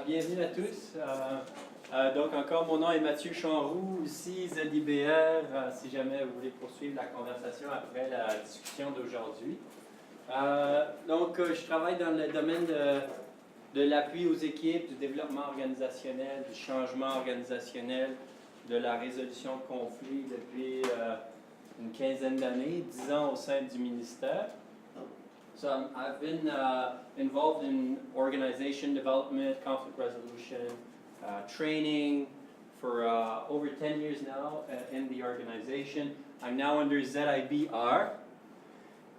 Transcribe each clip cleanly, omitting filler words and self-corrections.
Bienvenue à tous. Donc encore, mon nom est Mathieu Chanroux, ici ZIBR, si jamais vous voulez poursuivre la conversation après la discussion d'aujourd'hui. Je travaille dans le domaine de l'appui aux équipes, du développement organisationnel, du changement organisationnel, de la résolution de conflits depuis une quinzaine d'années, 10 ans au sein du ministère. So I've been involved in organization development, conflict resolution, training for over 10 years now in the organization. I'm now under ZIBR.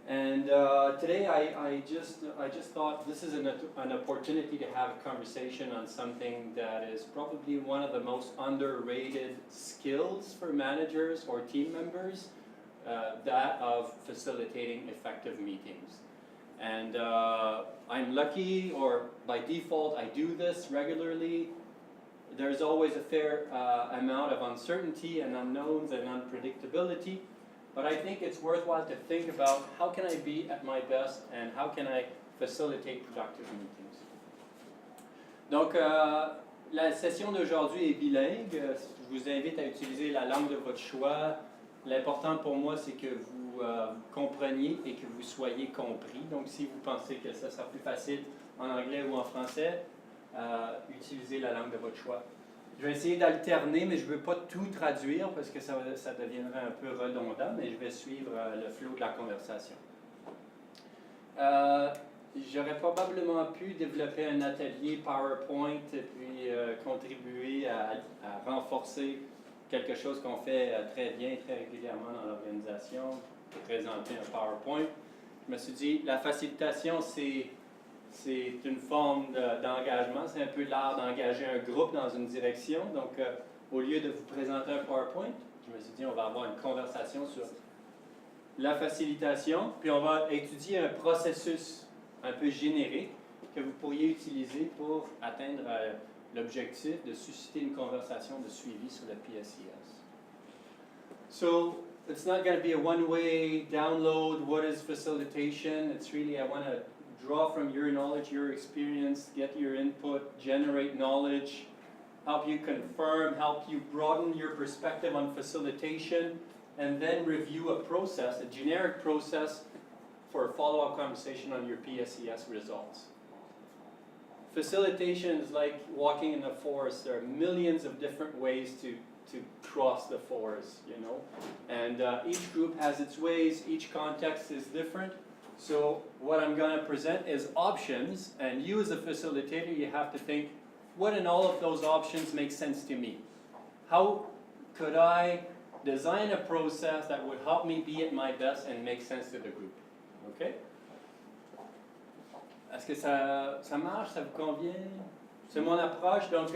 And today I just thought this is an opportunity to have a conversation on something that is probably one of the most underrated skills for managers or team members, that of facilitating effective meetings. And I'm lucky, or by default, I do this regularly. There's always a fair amount of uncertainty and unknowns and unpredictability, but I think it's worthwhile to think about how can I be at my best and how can I facilitate productive meetings. Donc, la session d'aujourd'hui est bilingue. Je vous invite à utiliser la langue de votre choix. L'important pour moi, c'est que vous compreniez et que vous soyez compris. Donc, si vous pensez que ça sera plus facile en anglais ou en français, utilisez la langue de votre choix. Je vais essayer d'alterner, mais je ne veux pas tout traduire parce que ça deviendrait un peu redondant, mais je vais suivre le flot de la conversation. J'aurais probablement pu développer un atelier PowerPoint et puis contribuer à renforcer quelque chose qu'on fait très bien, très régulièrement dans l'organisation, présenter un PowerPoint. Je me suis dit, la facilitation, c'est une forme d'engagement, c'est un peu l'art d'engager un groupe dans une direction. Donc, au lieu de vous présenter un PowerPoint, je me suis dit, on va avoir une conversation sur la facilitation, puis on va étudier un processus un peu générique que vous pourriez utiliser pour atteindre l'objectif de susciter une conversation de suivi sur le PSES. So, it's not going to be a one-way download, what is facilitation? It's really, I want to draw from your knowledge, your experience, get your input, generate knowledge, help you confirm, help you broaden your perspective on facilitation, and then review a process, a generic process for a follow-up conversation on your PSES results. Facilitation is like walking in a forest. There are millions of different ways to cross the forest, you know. And each group has its ways, each context is different. So what I'm going to present is options, and you as a facilitator, you have to think, what in all of those options makes sense to me? How could I design a process that would help me be at my best and make sense to the group? Okay? Est-ce que ça marche? Ça vous convient? C'est mon approche. Donc,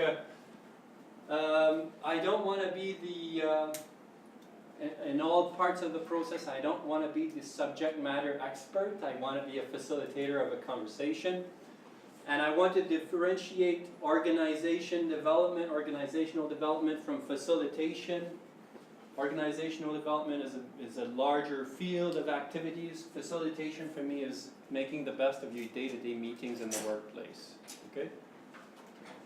I don't want to be in all parts of the process, I don't want to be the subject matter expert. I want to be a facilitator of a conversation. And I want to differentiate organizational development from facilitation. Organizational development is a larger field of activities. Facilitation for me is making the best of your day-to-day meetings in the workplace. Okay?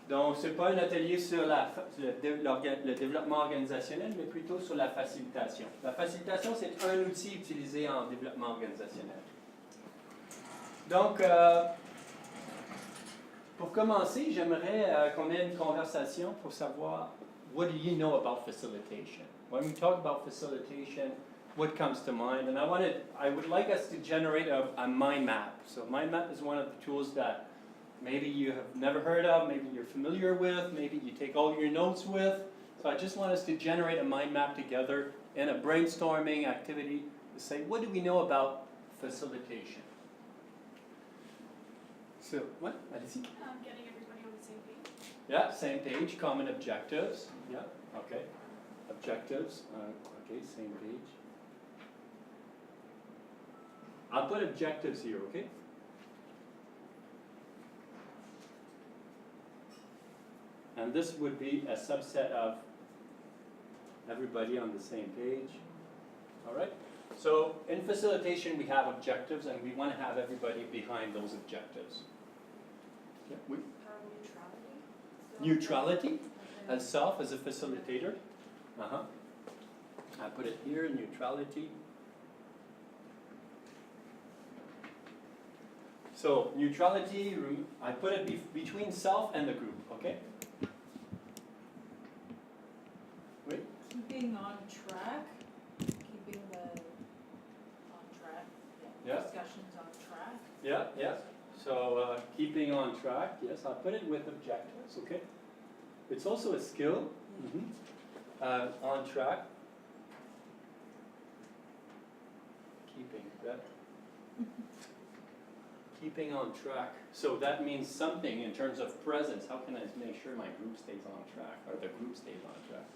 Donc, ce n'est pas un atelier sur le développement organisationnel, mais plutôt sur la facilitation. La facilitation, c'est un outil utilisé en développement organisationnel. Donc, pour commencer, j'aimerais qu'on ait une conversation pour savoir, what do you know about facilitation? When we talk about facilitation, what comes to mind? And I would like us to generate a mind map. So mind map is one of the tools that maybe you have never heard of, maybe you're familiar with, maybe you take all your notes with. So I just want us to generate a mind map together in a brainstorming activity to say, what do we know about facilitation? So, what? Allez-y. Getting everybody on the same page. Yeah, same page, common objectives. Yeah, okay. Objectives, okay, same page. I'll put objectives here, okay? And this would be a subset of everybody on the same page. All right? So in facilitation, we have objectives, and we want to have everybody behind those objectives. Yeah, neutrality? Neutrality and self as a facilitator. Uh-huh. I put it here, neutrality. So neutrality, I put it between self and the group, okay? Wait. Keeping on track, keeping the on track, Yeah. discussions on track. Yeah, yeah. So keeping on track, yes, I put it with objectives, okay? It's also a skill. On track. Keeping that. Keeping on track. So that means something in terms of presence. How can I make sure my group stays on track, or the group stays on track?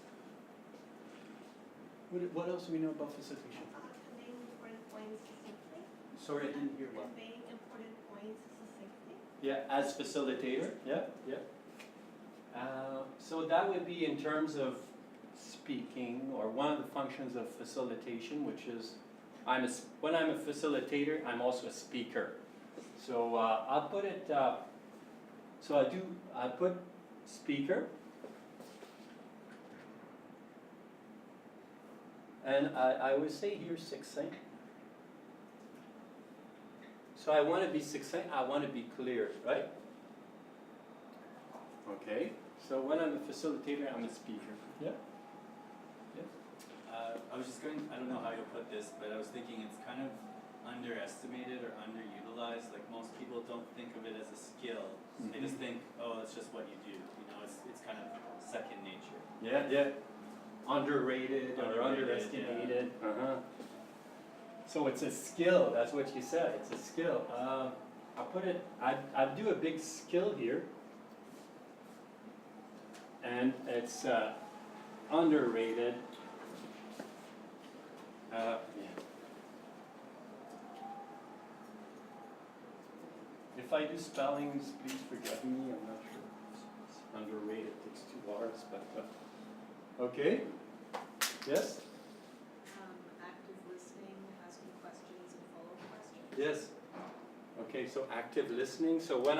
What else do we know about facilitation? Conveying important points succinctly. Sorry, I didn't hear well. Conveying important points succinctly. Yeah, as facilitator. Yeah, yeah. So that would be in terms of speaking, or one of the functions of facilitation, which is when I'm a facilitator, I'm also a speaker. So I'll put it. I put speaker, and I would say here succinct. So I want to be succinct. I want to be clear, right? Okay. So when I'm a facilitator, I'm a speaker. Yeah. I was just going, I don't know how you'll put this, but I was thinking it's kind of underestimated or underutilized. Like most people don't think of it as a skill. They just think, oh, it's just what you do. You know, it's kind of second nature. Yeah, yeah. Underrated or Underrated, underestimated. Yeah. Uh-huh. So it's a skill. That's what you said. It's a skill. I'll put it. I'd do a big skill here, and it's underrated. Yeah. If I do spellings, please forgive me. I'm not sure. It's underrated. Takes 2 R's, but okay. Yes. Active listening, asking questions and follow-up questions. Yes. Okay. So active listening. So when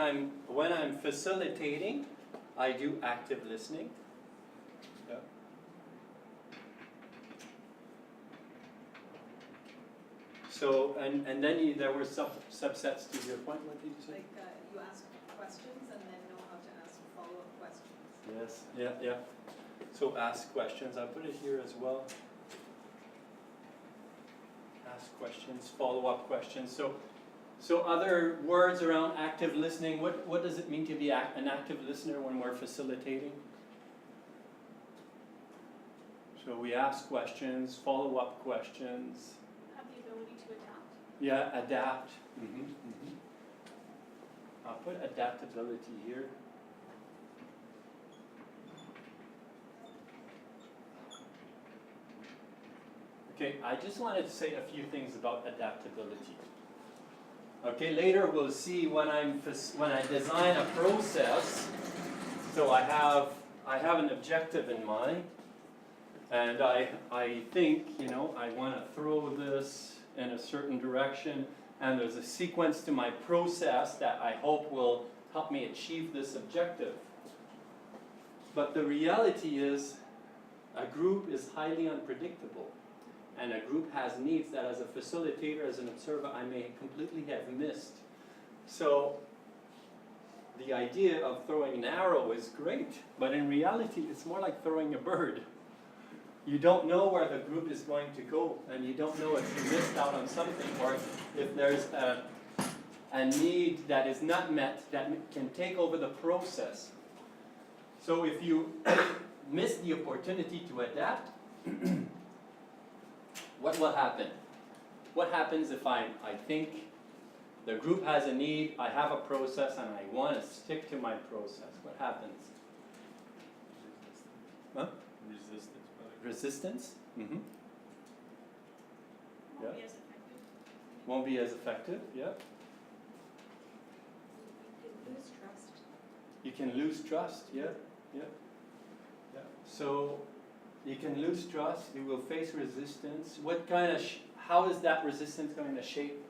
I'm facilitating, I do active listening. Yeah. So and then there were subsets to your point. What did you say? Like you ask questions and then know how to ask follow-up questions. Yes. Yeah. Yeah. So ask questions. I put it here as well. Ask questions, follow-up questions. So other words around active listening. What does it mean to be an active listener when we're facilitating? So we ask questions, follow-up questions. Have the ability to adapt. Yeah, adapt. I'll put adaptability here. Okay, I just wanted to say a few things about adaptability. Okay, later we'll see when I design a process. So I have an objective in mind, and I think, I want to throw this in a certain direction, and there's a sequence to my process that I hope will help me achieve this objective. But the reality is, a group is highly unpredictable, and a group has needs that as a facilitator, as an observer, I may completely have missed. So the idea of throwing an arrow is great, but in reality it's more like throwing a bird. You don't know where the group is going to go, and you don't know if you missed out on something, or if there's a need that is not met that can take over the process. So if you miss the opportunity to adapt, what will happen? What happens if I think the group has a need, I have a process, and I want to stick to my process? What happens? Huh? Resistance, probably. Resistance? Mm-hmm. Won't Yeah. be as effective. Won't be as effective, yeah. You can lose trust. You can lose trust, yeah, yeah. Yeah. So you can lose trust, you will face resistance. What kind of, how is that resistance going to shape?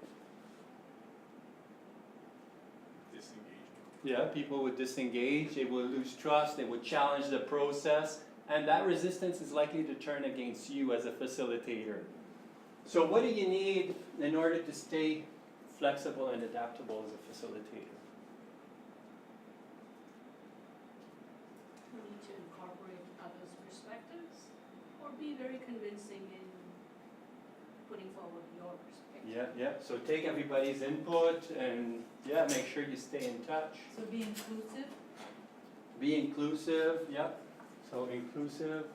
Disengagement. Yeah, people would disengage, they would lose trust, they would challenge the process, and that resistance is likely to turn against you as a facilitator. So what do you need in order to stay flexible and adaptable as a facilitator? We need to incorporate others' perspectives or be very convincing in putting forward your perspective. Yeah, so take everybody's input and make sure you stay in touch. So be inclusive. Be inclusive, so inclusive.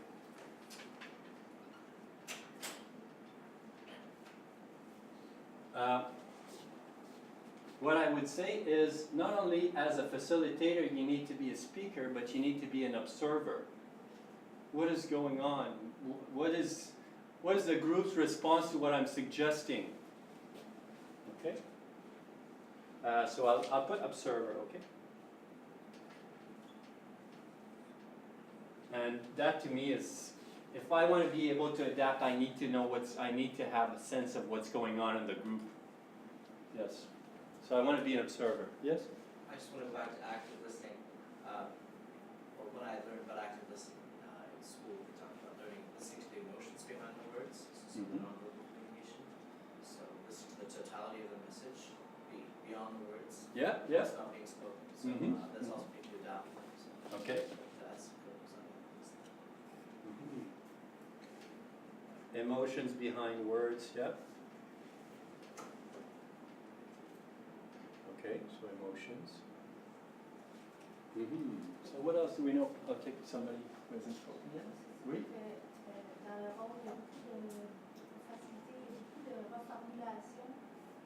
What I would say is not only as a facilitator you need to be a speaker, but you need to be an observer. What is going on? What is the group's response to what I'm suggesting? Okay? So I'll put observer, okay? And that to me is, if I want to be able to adapt, I need to have a sense of what's going on in the group. Yes. So I want to be an observer. Yes? I just want to go back to active listening. Or when I learned about active listening in school, we talked about listening to the emotions behind the words, so the nonverbal communication. So listen to the totality of the message beyond the words. Yeah. It's not being spoken. So that's also being adapted. So Okay. that's good. Emotions behind words, Okay, so emotions. So what else do we know? I'll take somebody who hasn't spoken yet. Oui? Dans le rôle, il y a beaucoup de facilité, il y a beaucoup de reformulation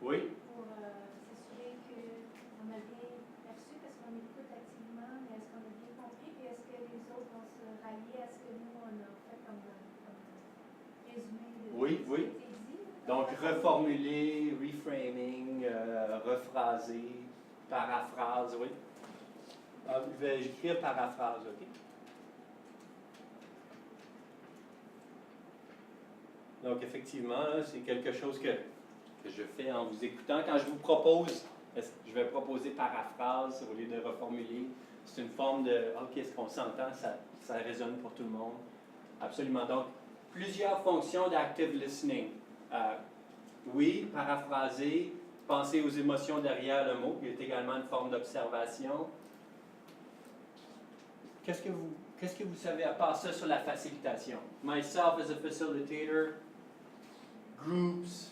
Oui? pour s'assurer qu'on a bien perçu, parce qu'on écoute activement, mais est-ce qu'on a bien compris, et est-ce que les autres vont se rallier à ce que nous, on a fait comme résumé de Oui, ce oui. qui a été dit? Donc reformuler, reframing, rephraser, paraphrase, oui. Je vais écrire paraphrase, ok? Donc effectivement, c'est quelque chose que je fais en vous écoutant. Quand je vous propose, je vais proposer paraphrase au lieu de reformuler. C'est une forme de, ok, est-ce qu'on s'entend, ça résonne pour tout le monde. Absolument. Donc, plusieurs fonctions d'active listening. Oui, paraphraser, penser aux émotions derrière le mot, qui est également une forme d'observation. Qu'est-ce que vous savez à part ça sur la facilitation? Myself as a facilitator, groups,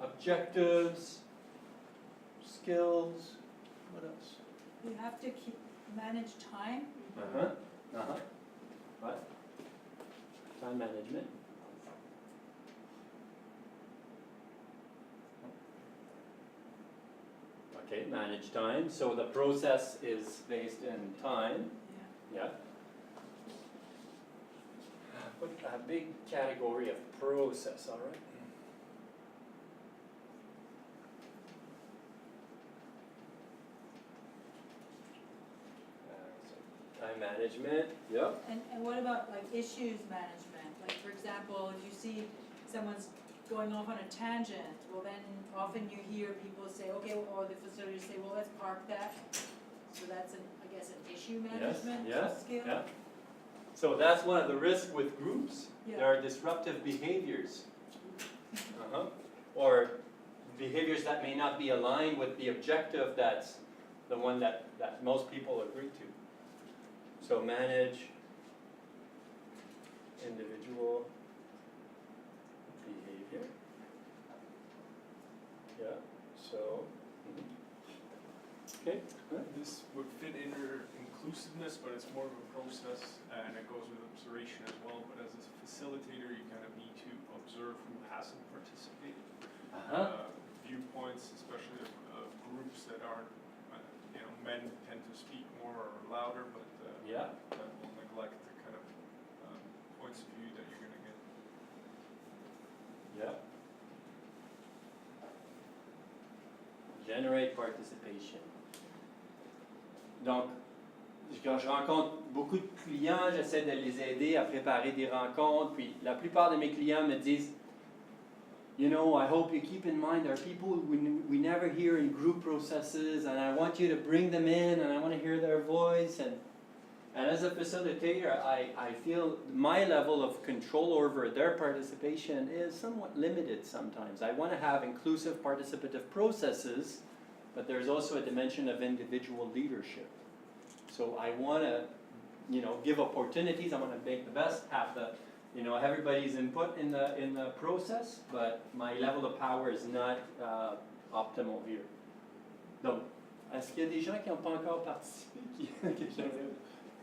objectives, skills, what else? You have to manage time. What? Time management. Okay, manage time. So the process is based in time. Yeah. Put a big category of process, all right? So time management, yep. And what about like issues management? Like for example, if you see someone's going off on a tangent, well then often you hear people say, okay, or the facilitators say, well, let's park that. So that's I guess an issue management skill. Yeah. So that's one of the risks with groups. Yeah. There are disruptive behaviors. Or behaviors that may not be aligned with the objective that's the one that most people agree to. So manage individual behavior. Yeah, so, okay. This would fit under inclusiveness, but it's more of a process, and it goes with observation as well. But as a facilitator, you kind of need to observe who hasn't participated. Viewpoints, especially of groups that aren't, men tend to speak more or louder, but that will neglect the kind of points of view that you're going to get. Yeah. Generate participation. Donc, quand je rencontre beaucoup de clients, j'essaie de les aider à préparer des rencontres, puis la plupart de mes clients me disent, you know, I hope you keep in mind there are people we never hear in group processes, and I want you to bring them in, and I want to hear their voice. And as a facilitator, I feel my level of control over their participation is somewhat limited sometimes. I want to have inclusive participative processes, but there's also a dimension of individual leadership. So I want to, you know, give opportunities. I want to make the best, have the, you know, everybody's input in the process, but my level of power is not optimal here. Donc, est-ce qu'il y a des gens qui n'ont pas encore participé que j'aimerais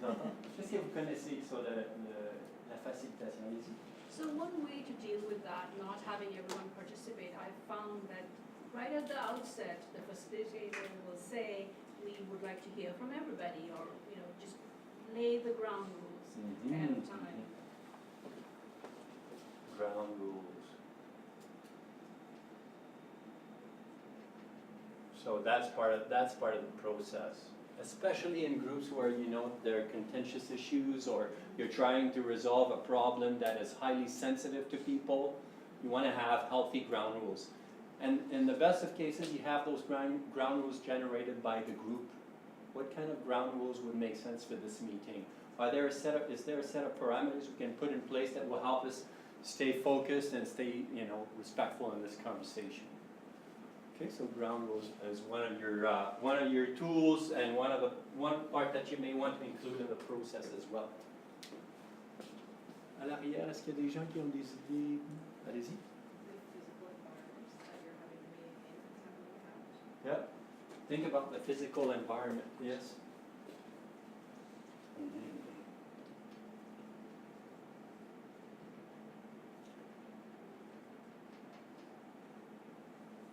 entendre? Qu'est-ce que vous connaissez sur la facilitation? Allez-y. So one way to deal with that, not having everyone participate, I found that right at the outset, the facilitator will say, we would like to hear from everybody, or, you know, just lay the ground rules ahead of time. Ground rules. So that's part of the process, especially in groups where you know there are contentious issues or you're trying to resolve a problem that is highly sensitive to people. You want to have healthy ground rules, and in the best of cases, you have those ground rules generated by the group. What kind of ground rules would make sense for this meeting? Is there a set of parameters we can put in place that will help us stay focused and stay, you know, respectful in this conversation? Okay, so ground rules is one of your tools and one part that you may want to include in the process as well. À l'arrière, est-ce qu'il y a des gens qui ont des idées? Allez-y. The physical environments that you're having the meeting in, Yeah. Think about the physical environment. Yes.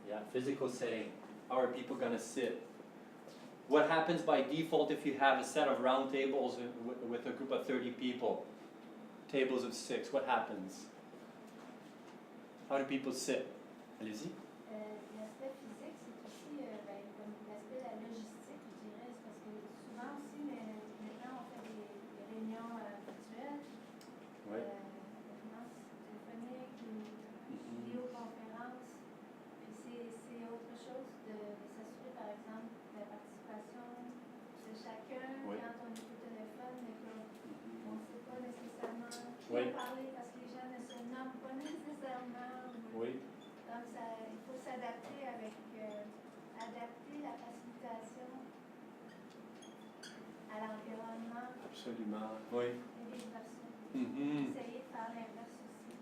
Yeah, physical setting. How are people going to sit? What happens by default if you have a set of round tables with a group of 30 people? Tables of 6, what happens? How do people sit? Allez-y. L'aspect physique, c'est aussi comme l'aspect de la logistique, je dirais, c'est parce que souvent aussi, maintenant, on fait des réunions virtuelles, conférences téléphoniques ou vidéoconférences. Puis c'est autre chose de s'assurer, par exemple, de la participation de chacun quand on est au téléphone, mais qu'on ne sait pas nécessairement qui a parlé parce que les gens ne se nomment pas nécessairement. Oui. Donc, il faut s'adapter adapter la facilitation à l'environnement Absolument, oui. et les personnes. Essayer de faire l'inverse aussi.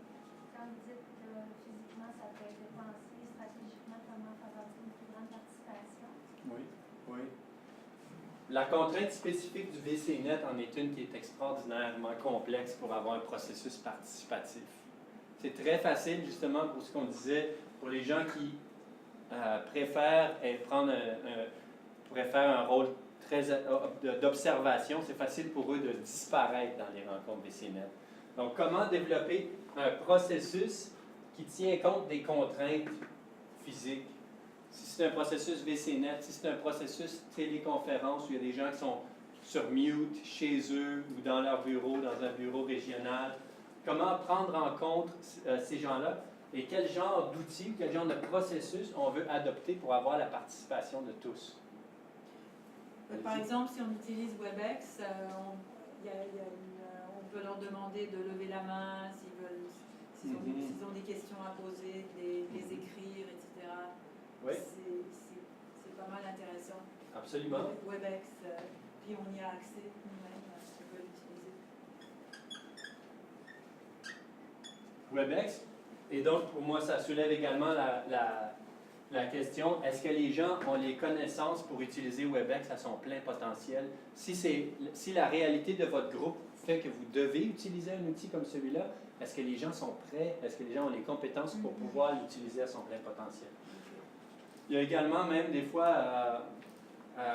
Quand vous dites physiquement, ça peut être pensé stratégiquement comment favoriser une plus grande participation. Oui, oui. La contrainte spécifique du VCNet en est une qui est extraordinairement complexe pour avoir un processus participatif. C'est très facile, justement, pour ce qu'on disait, pour les gens qui préfèrent un rôle très d'observation, c'est facile pour eux de disparaître dans les rencontres VCNet. Donc, comment développer un processus qui tient compte des contraintes physiques? Si c'est un processus VCNet, si c'est un processus téléconférence où il y a des gens qui sont sur mute chez eux ou dans leur bureau, dans un bureau régional, comment prendre en compte ces gens-là et quel genre d'outils, quel genre de processus on veut adopter pour avoir la participation de tous? Par exemple, si on utilise WebEx, on peut leur demander de lever la main s'ils ont des questions à poser, de les écrire, etc. Oui. C'est pas mal intéressant. Absolument. WebEx, puis on y a accès nous-mêmes, on peut l'utiliser. WebEx. Et donc, pour moi, ça soulève également la question, est-ce que les gens ont les connaissances pour utiliser WebEx à son plein potentiel? Si la réalité de votre groupe fait que vous devez utiliser un outil comme celui-là, est-ce que les gens sont prêts? Est-ce que les gens ont les compétences pour pouvoir l'utiliser à son plein potentiel? Il y a également même des fois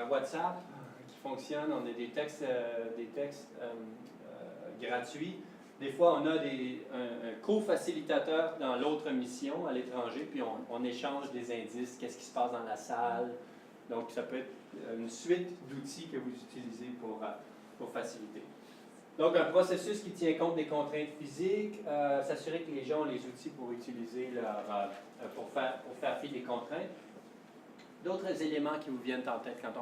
WhatsApp qui fonctionne, on a des textes gratuits. Des fois, on a un co-facilitateur dans l'autre mission à l'étranger, puis on échange des indices, qu'est-ce qui se passe dans la salle. Donc, ça peut être une suite d'outils que vous utilisez pour faciliter. Donc, un processus qui tient compte des contraintes physiques, s'assurer que les gens ont les outils pour utiliser pour faire fi des contraintes. D'autres éléments qui vous viennent en tête quand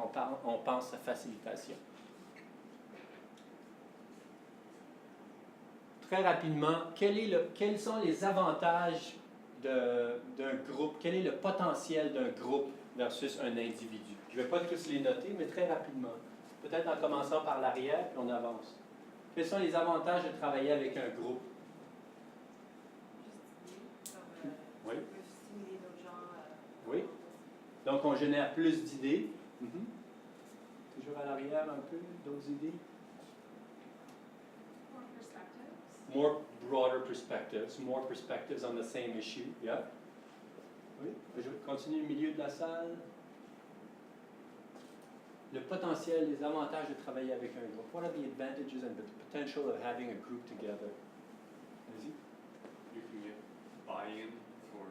on pense à facilitation. Très rapidement, quels sont les avantages d'un groupe? Quel est le potentiel d'un groupe versus un individu? Je ne vais pas tous les noter, mais très rapidement. Peut-être en commençant par l'arrière, puis on avance. Quels sont les avantages de travailler avec un groupe? Oui. Stimuler nos gens. Oui. Donc, on génère plus d'idées. Toujours à l'arrière un peu, d'autres idées? More More broader perspectives, perspectives. more perspectives on the same issue. Yeah. Oui. Je continue au milieu de la salle. Le potentiel, les avantages de travailler avec un groupe. What are the advantages and the potential of having a group together? Allez-y. You can get buy-in for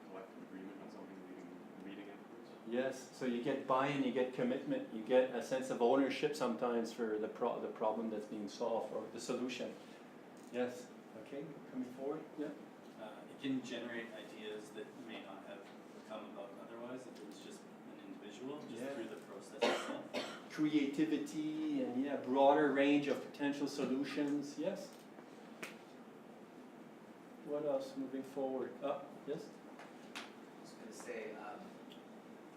collective agreement on something leading meeting afterwards. Yes, so you get buy-in, you get commitment, you get a sense of ownership sometimes for the problem that's being solved or the solution. Yes, okay, coming forward, yeah. It can generate ideas that may not have come about otherwise if it was just an individual, just Yeah. through the process itself. Creativity and broader range of potential solutions, yes. What else moving forward? Yes? I was going to say,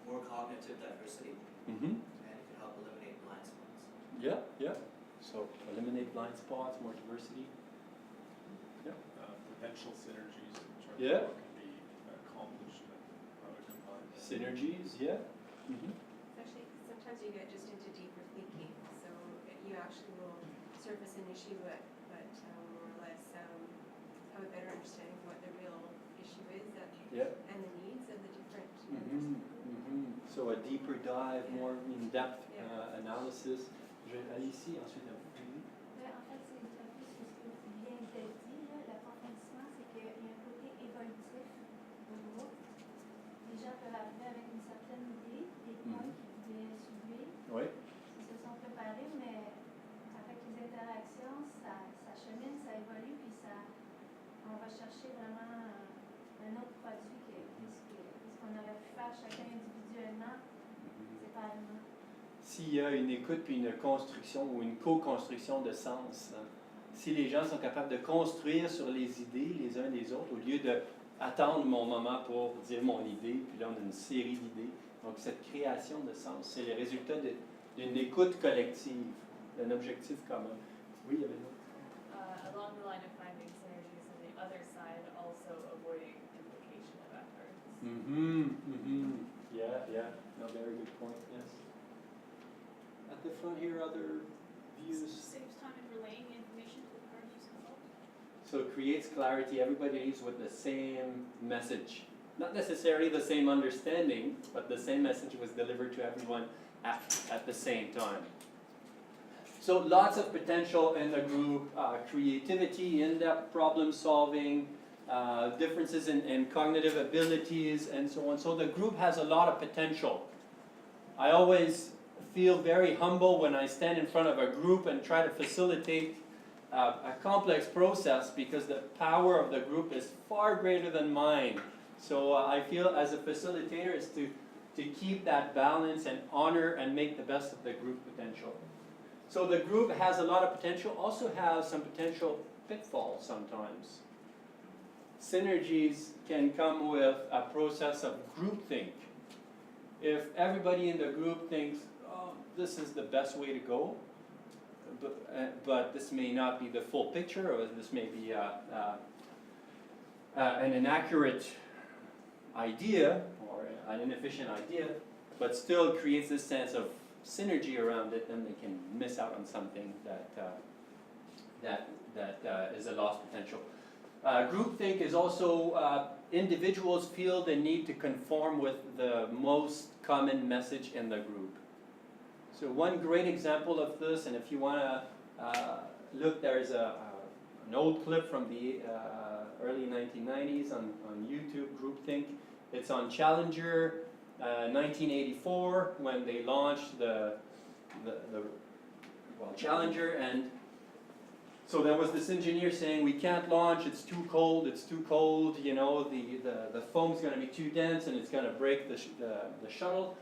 more cognitive diversity, Mm-hmm. and it can help eliminate blind spots. Yeah. So eliminate blind spots, more diversity. Potential synergies, which are Yeah. what can be accomplished and how to combine. Synergies, yeah. Mm-hmm. Actually, sometimes you get just into deeper thinking, so you actually will surface an issue, but more or less have a better understanding of what the real issue is Yeah. and the needs of the different Mm-hmm. Mm-hmm. So a deeper dive, more in-depth Yeah. analysis. Je vais aller ici, ensuite à vous. En fait, c'est un peu ce que tu viens de dire, là, l'approfondissement, c'est qu'il y a un côté évolutif au groupe. Les gens peuvent arriver avec une certaine idée, des points qu'ils voulaient soulever, Oui. ils se sont préparés, mais avec les interactions, ça chemine, ça évolue, puis on va chercher vraiment un autre produit que ce qu'on aurait pu faire chacun individuellement, séparément. S'il y a une écoute puis une construction ou une co-construction de sens, hein, si les gens sont capables de construire sur les idées les uns des autres, au lieu d'attendre mon moment pour dire mon idée, puis là on a une série d'idées. Donc cette création de sens, c'est le résultat d'une écoute collective, d'un objectif commun. Oui, il y avait une autre. Along the line of finding synergies on the other side, also avoiding duplication of efforts. Yeah. No, very good point, yes. At the front here, other views. Saves time in relaying information to the parties involved. So it creates clarity. Everybody leaves with the same message. Not necessarily the same understanding, but the same message was delivered to everyone at the same time. So lots of potential in the group, creativity, in-depth problem solving, differences in cognitive abilities, and so on. So the group has a lot of potential. I always feel very humble when I stand in front of a group and try to facilitate a complex process because the power of the group is far greater than mine. So I feel as a facilitator is to keep that balance and honor and make the best of the group potential. So the group has a lot of potential, also has some potential pitfalls sometimes. Synergies can come with a process of groupthink. If everybody in the group thinks, oh, this is the best way to go, but this may not be the full picture, or this may be an inaccurate idea, or an inefficient idea, but still creates this sense of synergy around it, then they can miss out on something that is a lost potential. Groupthink is also individuals feel the need to conform with the most common message in the group. So one great example of this, and if you want to look, there is an old clip from the early 1990s on YouTube, Groupthink. It's on Challenger 1984 when they launched the Challenger, and So there was this engineer saying, we can't launch, it's too cold, you know, the foam's gonna be too dense and it's gonna break the shuttle.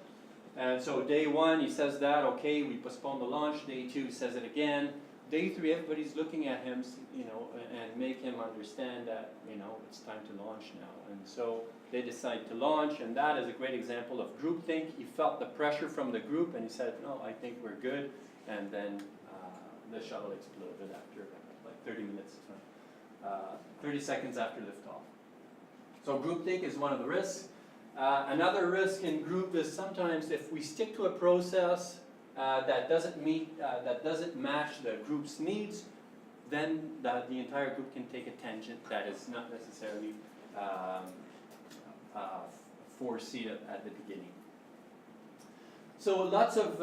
And so day one, he says that, okay, we postpone the launch. Day two, he says it again. Day three, everybody's looking at him, you know, and make him understand that, you know, it's time to launch now. And so they decide to launch, and that is a great example of groupthink. He felt the pressure from the group, and he said, no, I think we're good. And then the shuttle exploded after like 30 minutes, 30 seconds after liftoff. So groupthink is one of the risks. Another risk in group is sometimes if we stick to a process that doesn't match the group's needs, then the entire group can take a tangent that is not necessarily foreseen at the beginning. So lots of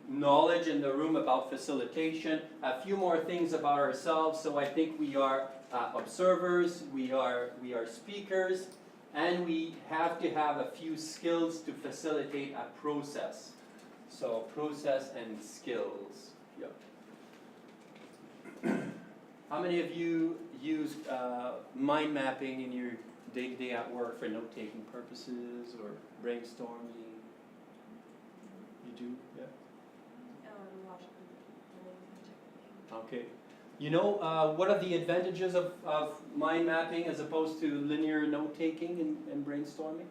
knowledge in the room about facilitation. A few more things about ourselves. So I think we are observers, we are speakers, and we have to have a few skills to facilitate a process. So process and skills. Yep. How many of you use mind mapping in your day-to-day at work for note-taking purposes or brainstorming? You do? Yeah? A lot of Okay. You know, what are the advantages of mind mapping as opposed to linear note-taking and brainstorming?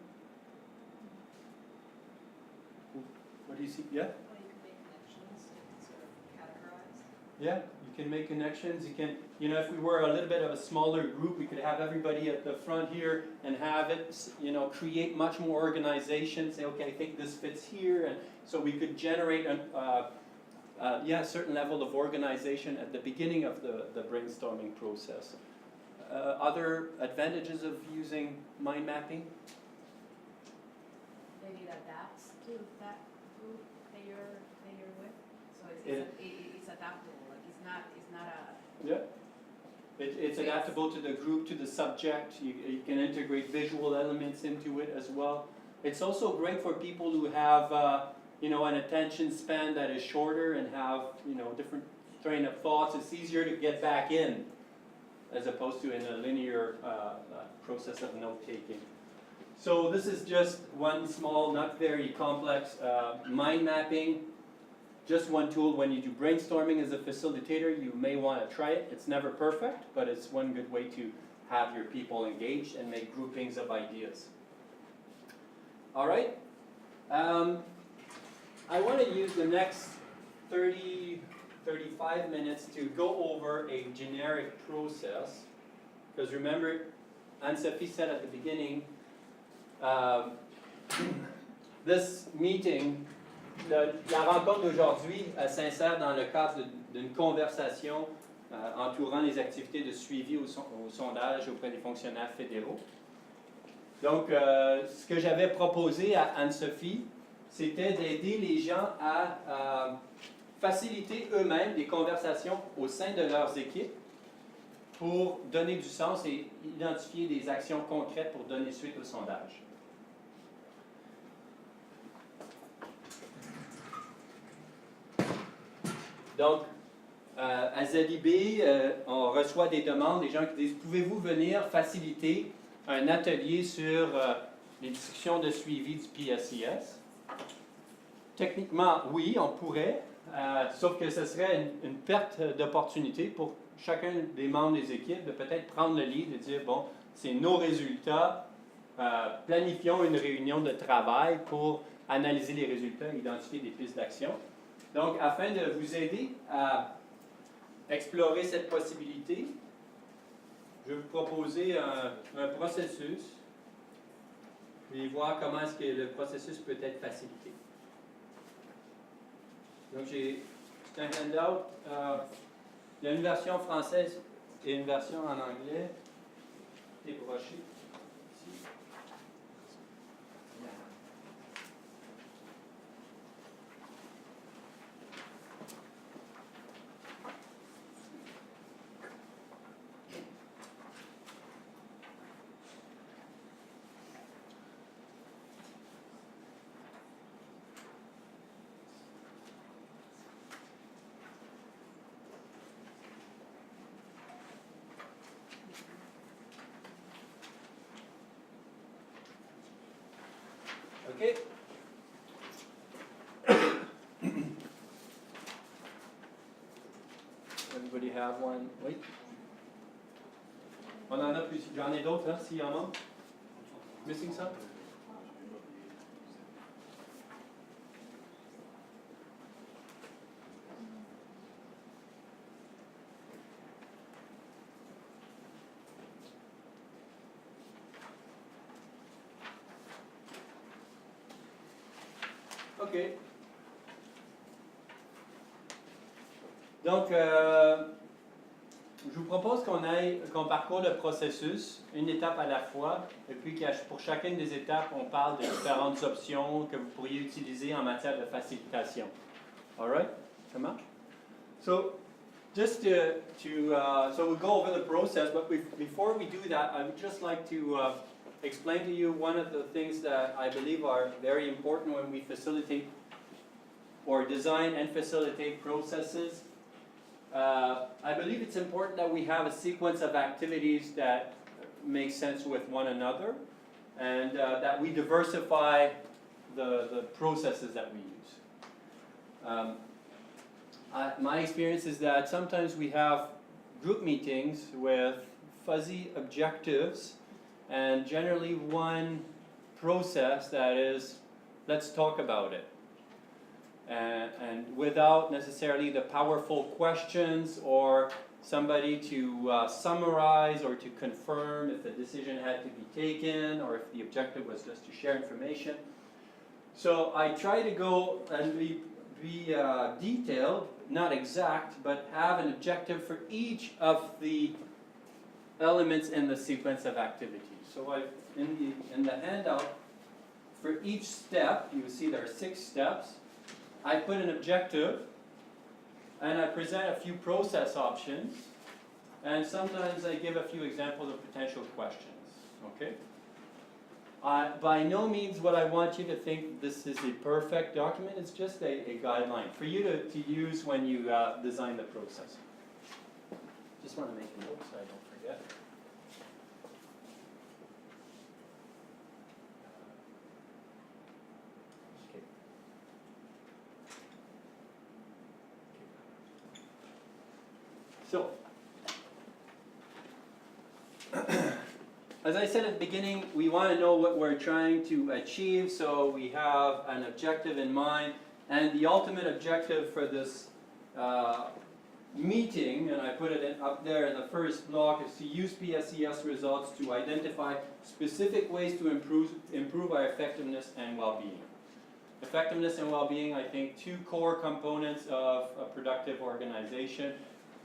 What do you see? Yeah? Well, you can make connections and sort of categorize. Yeah, you can make connections. You can, you know, if we were a little bit of a smaller group, we could have everybody at the front here and have it, you know, create much more organization. Say, okay, I think this fits here, and so we could generate a certain level of organization at the beginning of the brainstorming process. Other advantages of using mind mapping? Maybe it adapts to that group that you're with, so it's adaptable, like it's not a. Yeah. It's adaptable to the group, to the subject. You can integrate visual elements into it as well. It's also great for people who have you know, an attention span that is shorter and have, you know, different train of thoughts. It's easier to get back in as opposed to in a linear process of note-taking. So this is just one small, not very complex mind mapping. Just one tool. When you do brainstorming as a facilitator, you may want to try it. It's never perfect, but it's one good way to have your people engaged and make groupings of ideas. All right. I want to use the next 35 minutes to go over a generic process. Because remember, Anne-Sophie said at the beginning, this meeting, la rencontre d'aujourd'hui s'insère dans le cadre d'une conversation entourant les activités de suivi au sondage auprès des fonctionnaires fédéraux. Donc, ce que j'avais proposé à Anne-Sophie, c'était d'aider les gens à faciliter eux-mêmes des conversations au sein de leurs équipes pour donner du sens et identifier des actions concrètes pour donner suite au sondage. Donc, à ZIB, on reçoit des demandes, des gens qui disent « Pouvez-vous venir faciliter un atelier sur les discussions de suivi du PSIS ?» Techniquement, oui, on pourrait, sauf que ce serait une perte d'opportunité pour chacun des membres des équipes de peut-être prendre le lead et dire, bon, c'est nos résultats, planifions une réunion de travail pour analyser les résultats et identifier des pistes d'action. Donc, afin de vous aider à explorer cette possibilité, je vais vous proposer un processus et voir comment est-ce que le processus peut être facilité. Donc, c'est un handout. Il y a une version française et une version en anglais. C'est broché ici. Okay. Everybody have one? Oui. On en a plus. J'en ai d'autres, hein, s'il y en manque. Missing some? OK. Donc, je vous propose qu'on parcourt le processus, une étape à la fois, et puis pour chacune des étapes, on parle de différentes options que vous pourriez utiliser en matière de facilitation. All right? Ça marche? So, just so we'll go over the process, but before we do that, I would just like to explain to you one of the things that I believe are very important when we facilitate or design and facilitate processes. I believe it's important that we have a sequence of activities that make sense with one another, and that we diversify the processes that we use. My experience is that sometimes we have group meetings with fuzzy objectives, and generally one process that is, let's talk about it. And without necessarily the powerful questions or somebody to summarize or to confirm if the decision had to be taken or if the objective was just to share information. So I try to go and be detailed, not exact, but have an objective for each of the elements in the sequence of activities. So in the handout, for each step, you see there are 6 steps. I put an objective, and I present a few process options, and sometimes I give a few examples of potential questions, okay? By no means what I want you to think this is a perfect document, it's just a guideline for you to use when you design the process. Just want to make a note so I don't forget. So, as I said at the beginning, we want to know what we're trying to achieve, so we have an objective in mind, and the ultimate objective for this meeting, and I put it up there in the first block, is to use PSES results to identify specific ways to improve our effectiveness and well-being. Effectiveness and well-being, I think, 2 core components of a productive organization.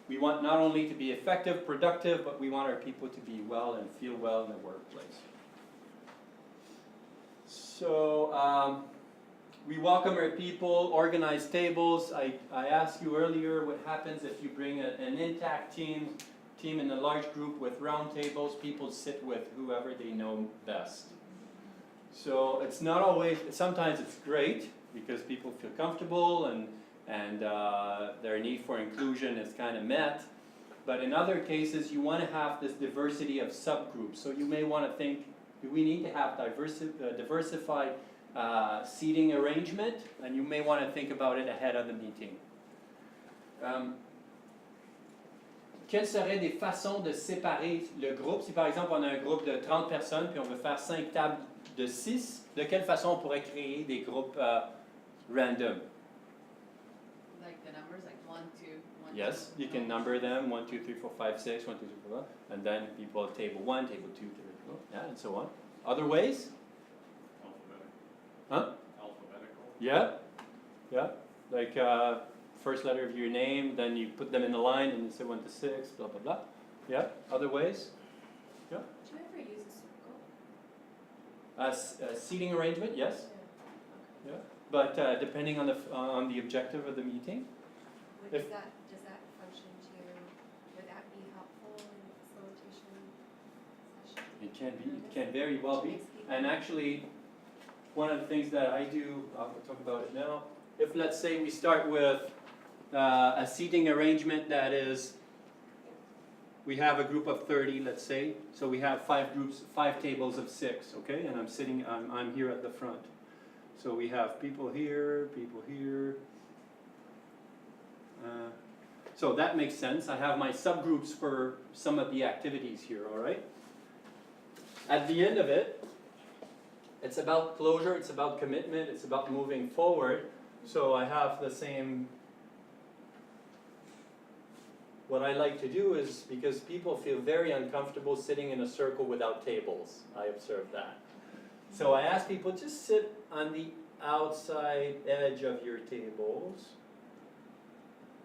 We want not only to be effective, productive, but we want our people to be well and feel well in the workplace. So we welcome our people, organize tables. I asked you earlier what happens if you bring an intact team in a large group with round tables. People sit with whoever they know best. So it's not always, sometimes it's great because people feel comfortable and their need for inclusion is kind of met. But in other cases, you want to have this diversity of subgroups. So you may want to think, do we need to have diversified seating arrangement? And you may want to think about it ahead of the meeting. Quelles seraient des façons de séparer le groupe? Si par exemple on a un groupe de 30 personnes puis on veut faire 5 tables de 6, de quelle façon on pourrait créer des groupes random? Like the numbers, like 1, 2, 1, Yes, 2. you can number them 1, 2, 3, 4, 5, 6, 1, 2, 3, 4, 5, and then people table 1, table 2, table 4, yeah, and so on. Other ways? Alphabetical. Huh? Alphabetical. Yeah, yeah. Like first letter of your name, then you put them in a line and you say 1 to 6, blah blah blah. Yeah. Other ways? Yeah. Do you ever use a circle? Seating arrangement, yes. Yeah. Yeah. But depending on the objective of the meeting. Does If- that function too? Would that be helpful in the facilitation session? It can very well be. And actually, one of the things that I do, I'll talk about it now. If let's say we start with a seating arrangement that is, we have a group of 30, let's say, so we have 5 groups, 5 tables of 6, okay? And I'm here at the front. So we have people here, people here. So that makes sense. I have my subgroups for some of the activities here, all right? At the end of it, it's about closure, it's about commitment, it's about moving forward. So I have the same. What I like to do is, because people feel very uncomfortable sitting in a circle without tables, I observe that. So I ask people, just sit on the outside edge of your tables,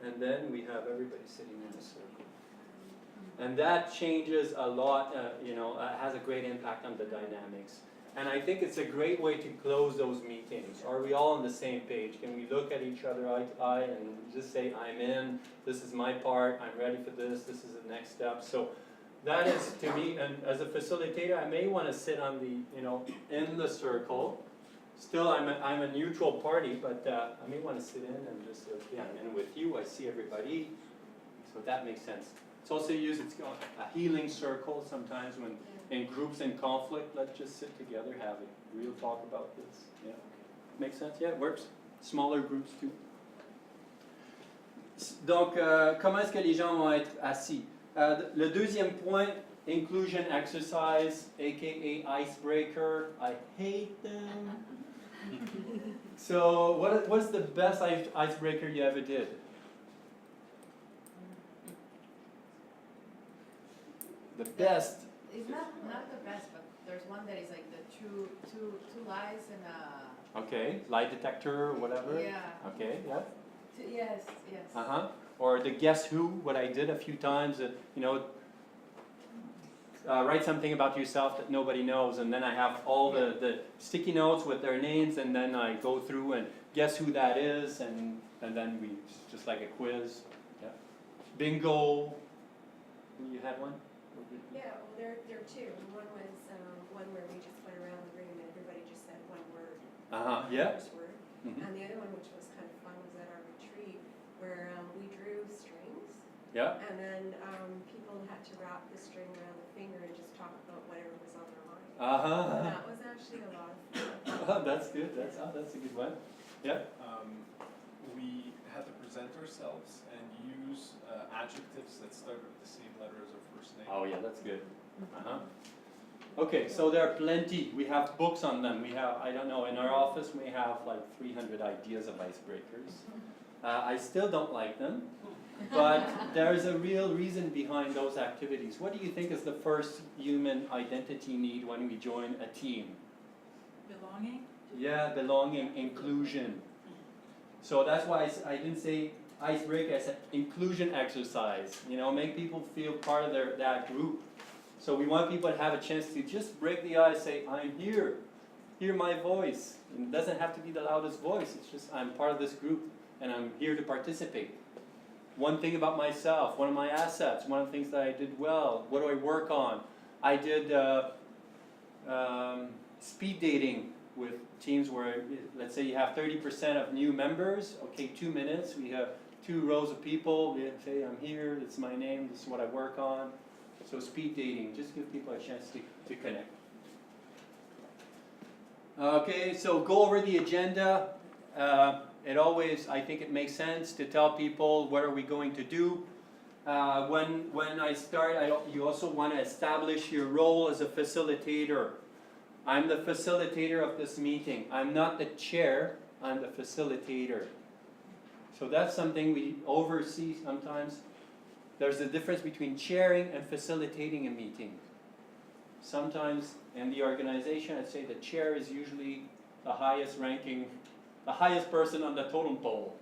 and then we have everybody sitting in a circle. And that changes a lot, has a great impact on the dynamics. And I think it's a great way to close those meetings. Are we all on the same page? Can we look at each other eye to eye and just say, I'm in, this is my part, I'm ready for this is the next step. So that is, to me, and as a facilitator, I may want to sit on the, in the circle. Still, I'm a neutral party, but I may want to sit in and just say, okay, I'm in with you, I see everybody. So that makes sense. It's also used, it's called a healing circle sometimes when in groups in conflict, let's just sit together, have a real talk about this. Yeah. Makes sense? Yeah, it works. Smaller groups too. Donc, comment est-ce que les gens vont être assis? Le deuxième point, inclusion exercise, aka icebreaker. I hate them. So, what's the best icebreaker you ever did? The best. It's not the best, but there's one that is like the two lies and a. Okay, lie detector or whatever. Yeah. Okay, yeah. Yes. Or the guess who, what I did a few times, write something about yourself that nobody knows, and then I have all the sticky notes with their names, and then I go through and guess who that is, and then we, just like a quiz. Yeah. Bingo. You had one? Yeah, well, there are two. One was one where we just went around the room and everybody just said one word. Yeah. First word. Mm-hmm. And the other one, which was kind of fun, was at our retreat where we drew strings. Yeah. And then people had to wrap the string around the finger and just talk about whatever was on their mind. And that was actually a lot of fun. That's good. That's a good one. Yeah. We had to present ourselves and use adjectives that start with the same letter as our first name. Oh yeah, that's good. Okay, so there are plenty. We have books on them. We have, I don't know, in our office we have like 300 ideas of icebreakers. I still don't like them, but there's a real reason behind those activities. What do you think is the first human identity need when we join a team? Belonging? Yeah, belonging, inclusion. So that's why I didn't say icebreaker, I said inclusion exercise. Make people feel part of that group. So we want people to have a chance to just break the ice, say, I'm here, hear my voice. And it doesn't have to be the loudest voice, it's just I'm part of this group and I'm here to participate. One thing about myself, one of my assets, one of the things that I did well, what do I work on? I did speed dating with teams where, let's say you have 30% of new members, okay, 2 minutes, we have 2 rows of people, they say I'm here, this is my name, this is what I work on. So speed dating, just give people a chance to connect. Okay, so go over the agenda. I think it makes sense to tell people what are we going to do. When I start, you also want to establish your role as a facilitator. I'm the facilitator of this meeting. I'm not the chair, I'm the facilitator. So that's something we oversee sometimes. There's a difference between chairing and facilitating a meeting. Sometimes in the organization, I'd say the chair is usually the highest ranking, the highest person on the totem pole.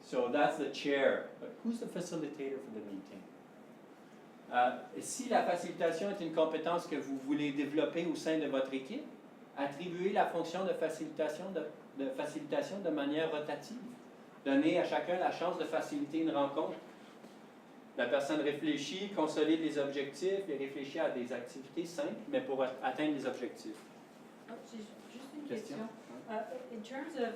So that's the chair. But who's the facilitator for the meeting? Si la facilitation est une compétence que vous voulez développer au sein de votre équipe, attribuez la fonction de facilitation de manière rotative. Donnez à chacun la chance de faciliter une rencontre. La personne réfléchit, consolide les objectifs et réfléchit à des activités simples, mais pour atteindre les objectifs. Just une question. In terms of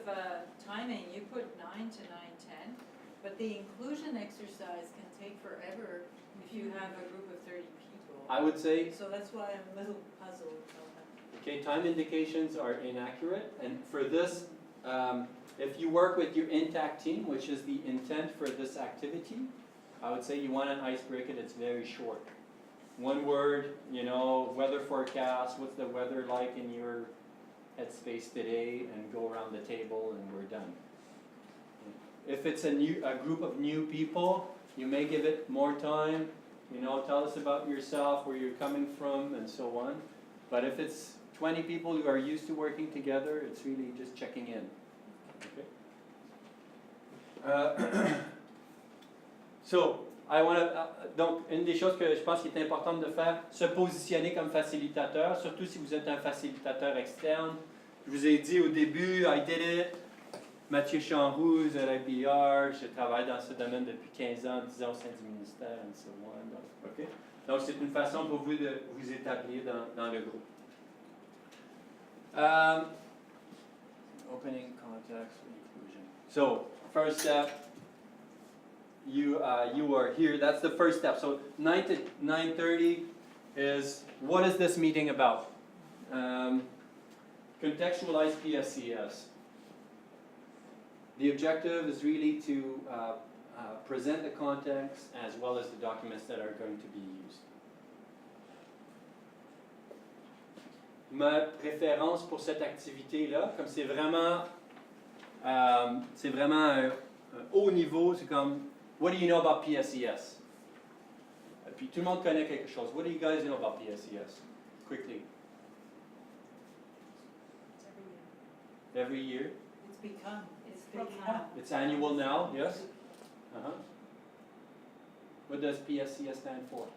timing, you put 9 to 9:10, but the inclusion exercise can take forever if you have a group of 30 people. I would say, So that's why I'm a little puzzled. Okay, time indications are inaccurate, and for this, if you work with your intact team, which is the intent for this activity, I would say you want an icebreaker that's very short. One word, weather forecast, what's the weather like in your headspace today, and go around the table and we're done. If it's a group of new people, you may give it more time, tell us about yourself, where you're coming from, and so on. But if it's 20 people who are used to working together, it's really just checking in. Okay? So, donc, une des choses que je pense qu'il est important de faire, se positionner comme facilitateur, surtout si vous êtes un facilitateur externe. Je vous ai dit au début, I did it. Mathieu Chanroux, ZIBR, je travaille dans ce domaine depuis 15 ans, 10 ans au sein du ministère, and so on. Okay? Donc, c'est une façon pour vous de vous établir dans le groupe. Opening context inclusion. So, first step, you are here. That's the first step. So 9 to 9:30 is, what is this meeting about? Contextualize PSCS. The objective is really to present the context as well as the documents that are going to be used. Ma préférence pour cette activité-là, comme c'est vraiment un haut niveau, c'est comme, what do you know about PSCS? Et puis tout le monde connaît quelque chose. What do you guys know about PSCS? Quickly. Every year. It's become. It's annual now, yes? Uh-huh. What does PSCS stand for?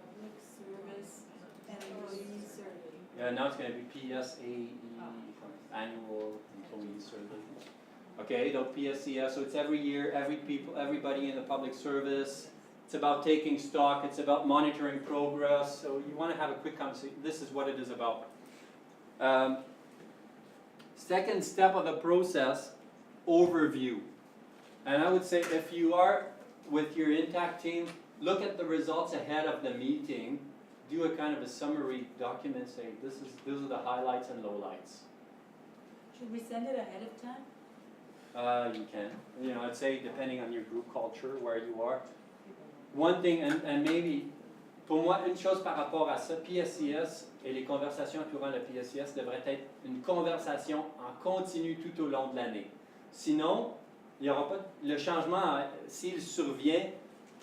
Public Service Employee Survey. Yeah, now it's going to be PSAE, Annual Employee Survey. Okay, so PSCS, so it's every year, everybody in the public service. It's about taking stock, it's about monitoring progress. So you want to have a quick conversation. This is what it is about. Second step of the process, overview. And I would say if you are with your intact team, look at the results ahead of the meeting, do a kind of a summary document, say these are the highlights and lowlights. Should we send it ahead of time? You can. I'd say depending on your group culture, where you are. One thing, and maybe, pour moi, une chose par rapport à ça, PSCS et les conversations entourant le PSCS devraient être une conversation en continu tout au long de l'année. Sinon, il y aura pas le changement, s'il survient,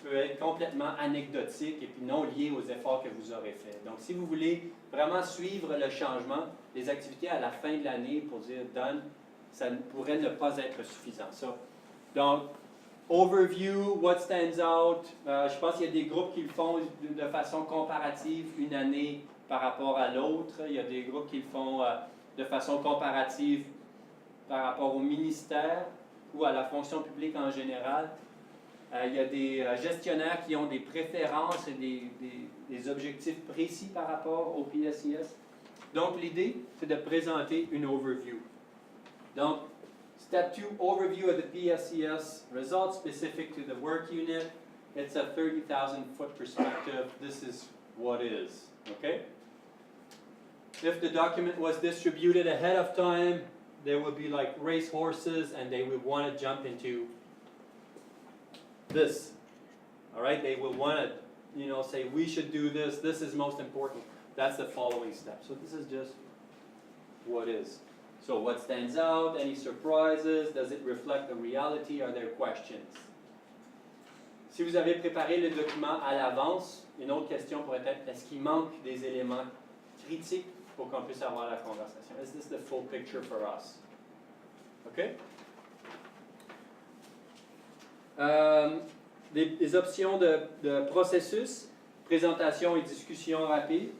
peut être complètement anecdotique et puis non lié aux efforts que vous aurez faits. Donc, si vous voulez vraiment suivre le changement, les activités à la fin de l'année pour dire done, ça pourrait ne pas être suffisant. So, donc, overview, what stands out. Je pense qu'il y a des groupes qui le font de façon comparative une année par rapport à l'autre. Il y a des groupes qui le font de façon comparative par rapport au ministère ou à la fonction publique en général. Il y a des gestionnaires qui ont des préférences et des objectifs précis par rapport au PSCS. Donc, l'idée, c'est de présenter une overview. Donc, step 2, overview of the PSCS, results specific to the work unit. It's a 30,000 foot perspective. This is what is, okay? If the document was distributed ahead of time, there would be like race horses and they would want to jump into this, all right? They will want to, say, we should do this. This is most important. That's the following step. So this is just what is. So what stands out? Any surprises? Does it reflect the reality? Are there questions? Si vous avez préparé le document à l'avance, une autre question pourrait être, est-ce qu'il manque des éléments critiques pour qu'on puisse avoir la conversation? Is this the full picture for us? OK? Des options de processus, présentation et discussion rapide,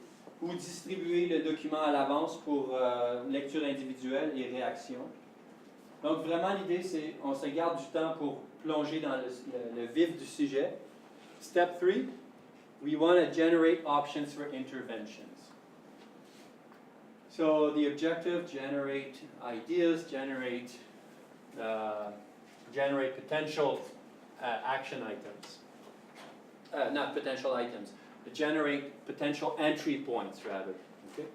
ou distribuer le document à l'avance pour lecture individuelle et réaction. Donc vraiment l'idée c'est, on se garde du temps pour plonger dans le vif du sujet. Step 3, we want to generate options for interventions. So the objective, generate ideas, generate potential action items. Not potential items, but generate potential entry points rather. Okay?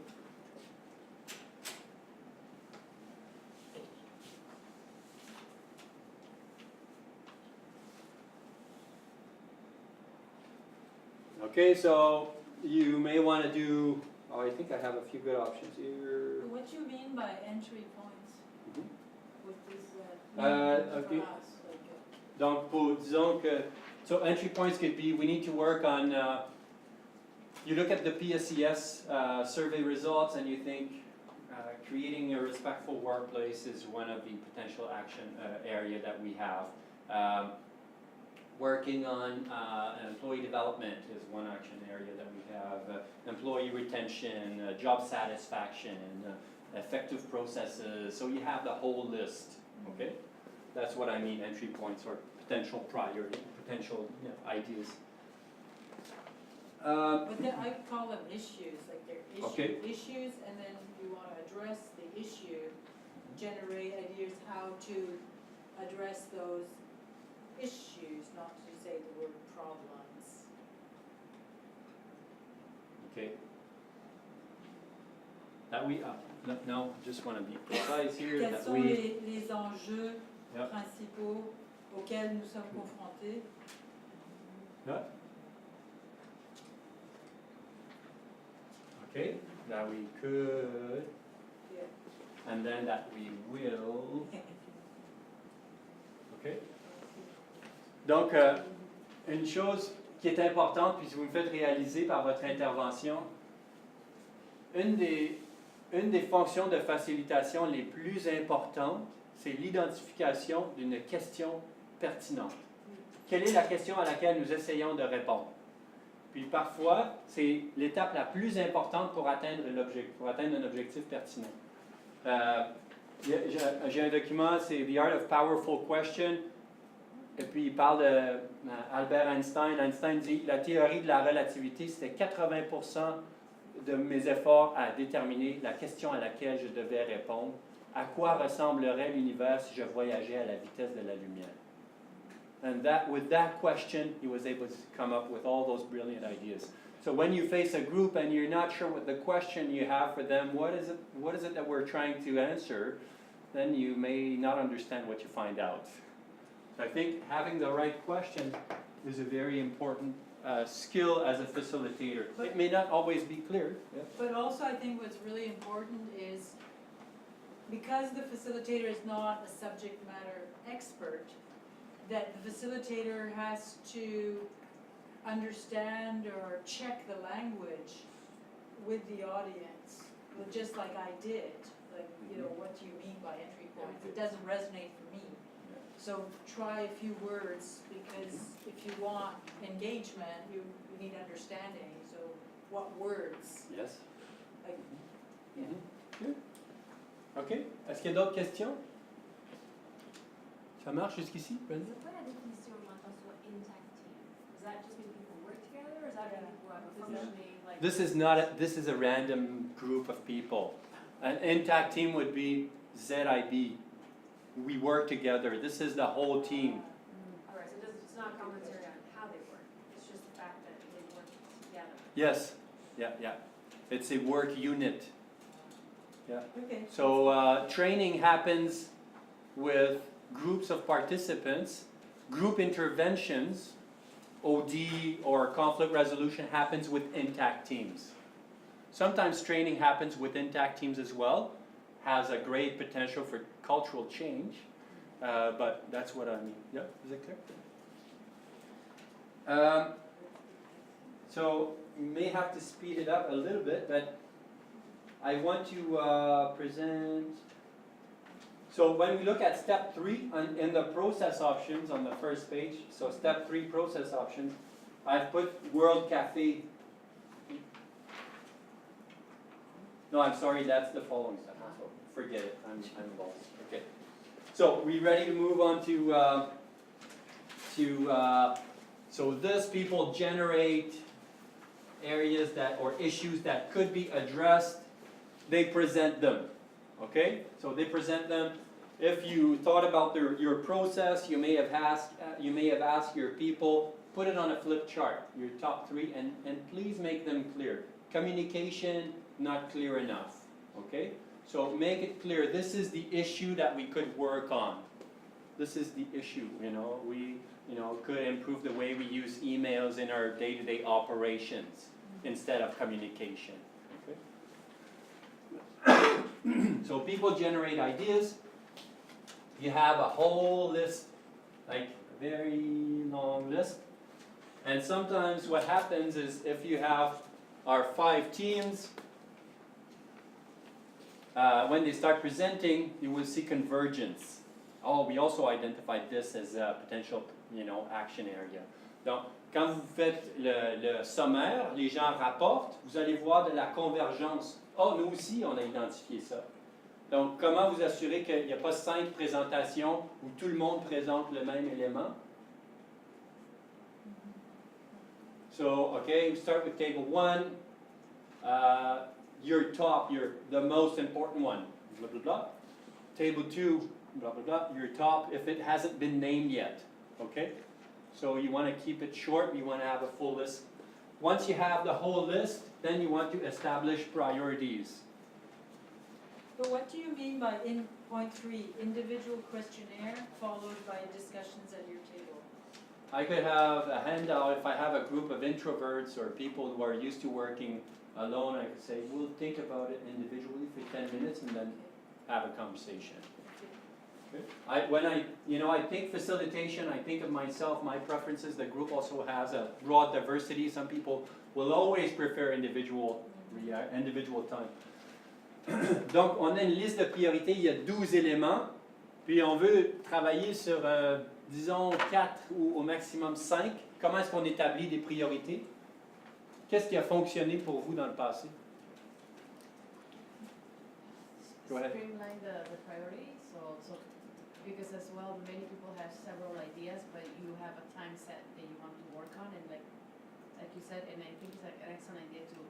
Okay, so you may want to do, I think I have a few good options here. What do you mean by entry points Mhm. with this, Okay. for us, like, Donc, disons que, so entry points could be, we need to work on, you look at the PSCS survey results and you think creating a respectful workplace is one of the potential action area that we have. Working on employee development is one action area that we have. Employee retention, job satisfaction, effective processes. So you have the whole list, okay? That's what I mean, entry points or potential priority, potential ideas. but then I call them issues, like they're Okay. issues, and then you wanna address the issue, generate ideas how to address those issues, not to say the word problems. Okay. That we, no, just want to be precise here, Quels that sont we, les enjeux Yep. principaux auxquels nous sommes confrontés? okay, that we could, Yeah. and then that we will, okay. Donc, une chose qui est importante, puis si vous me faites réaliser par votre intervention, une des fonctions de facilitation les plus importantes, c'est l'identification d'une question pertinente. Quelle est la question à laquelle nous essayons de répondre? Puis parfois, c'est l'étape la plus importante pour atteindre un objectif pertinent. J'ai un document, c'est The Art of Powerful Question. Et puis il parle de Albert Einstein. Einstein dit la théorie de la relativité, c'était 80% de mes efforts à déterminer la question à laquelle je devais répondre. À quoi ressemblerait l'univers si je voyageais à la vitesse de la lumière? And with that question, he was able to come up with all those brilliant ideas. So when you face a group and you're not sure what the question you have for them, what is it that we're trying to answer, then you may not understand what you find out. So I think having the right question is a very important skill as a facilitator. It may not always be clear. Yeah. But also I think what's really important is, because the facilitator is not a subject matter expert, that the facilitator has to understand or check the language with the audience, just like I did. Like, you know, what do you mean by entry points? It doesn't resonate for me. So try a few words, because if you want engagement, you need understanding. So what words? Yes. Like, yeah. Good. OK. Est-ce qu'il y a d'autres questions? Ça marche jusqu'ici, Brenda? C'est quoi la définition de l'entendu intact team? Does that just mean people work together, or is that mean people have a functioning, like? This is a random group of people. An intact team would be ZIB. We work together. This is the whole team. All right, so it's not commentary on how they work, it's just the fact that they work together. Yes. Yeah. It's a work unit. Yeah. Okay. So training happens with groups of participants. Group interventions, OD or conflict resolution, happens with intact teams. Sometimes training happens with intact teams as well. Has a great potential for cultural change, but that's what I mean. Yeah, is it clear? So you may have to speed it up a little bit, but I want to present. So when we look at step 3 in the process options on the first page, so step 3 process options, I've put World Cafe. No, I'm sorry, that's the following step. So forget it, I'm lost. Okay. So we ready to move on so this people generate areas that or issues that could be addressed. They present them. Okay, so they present them. If you thought about your process, you may have asked your people, put it on a flip chart, your top 3, and please make them clear. Communication, not clear enough. Okay, so make it clear. This is the issue that we could work on. this is the issue, we, could improve the way we use emails in our day-to-day operations instead of communication. Okay? So people generate ideas. You have a whole list, like a very long list. And sometimes what happens is if you have our 5 teams, when they start presenting, you will see convergence. Oh, we also identified this as a potential, action area. Donc, quand vous faites le sommaire, les gens rapportent, vous allez voir de la convergence. Oh, nous aussi, on a identifié ça. Donc, comment vous assurer qu'il n'y a pas 5 présentations où tout le monde présente le même élément? So, okay, we start with table 1. Your top, the most important one, blah, blah, blah. Table 2, blah, blah, blah, your top if it hasn't been named yet, okay? So you want to keep it short, you want to have a full list. Once you have the whole list, then you want to establish priorities. But what do you mean by in point 3, individual questionnaire followed by discussions at your table? I could have a handout if I have a group of introverts or people who are used to working alone. I could say, we'll think about it individually for 10 minutes and then have a conversation. Okay. I think facilitation, I think of myself, my preferences. The group also has a broad diversity. Some people will always prefer individual time. Donc, on a une liste de priorités, il y a 12 éléments, puis on veut travailler sur, disons, 4 ou au maximum 5. Comment est-ce qu'on établit des priorités? Qu'est-ce qui a fonctionné pour vous dans le passé? Go ahead. Streamline the priorities, so because as well, many people have several ideas, but you have a time set that you want to work on, and like you said, and I think it's like an excellent idea to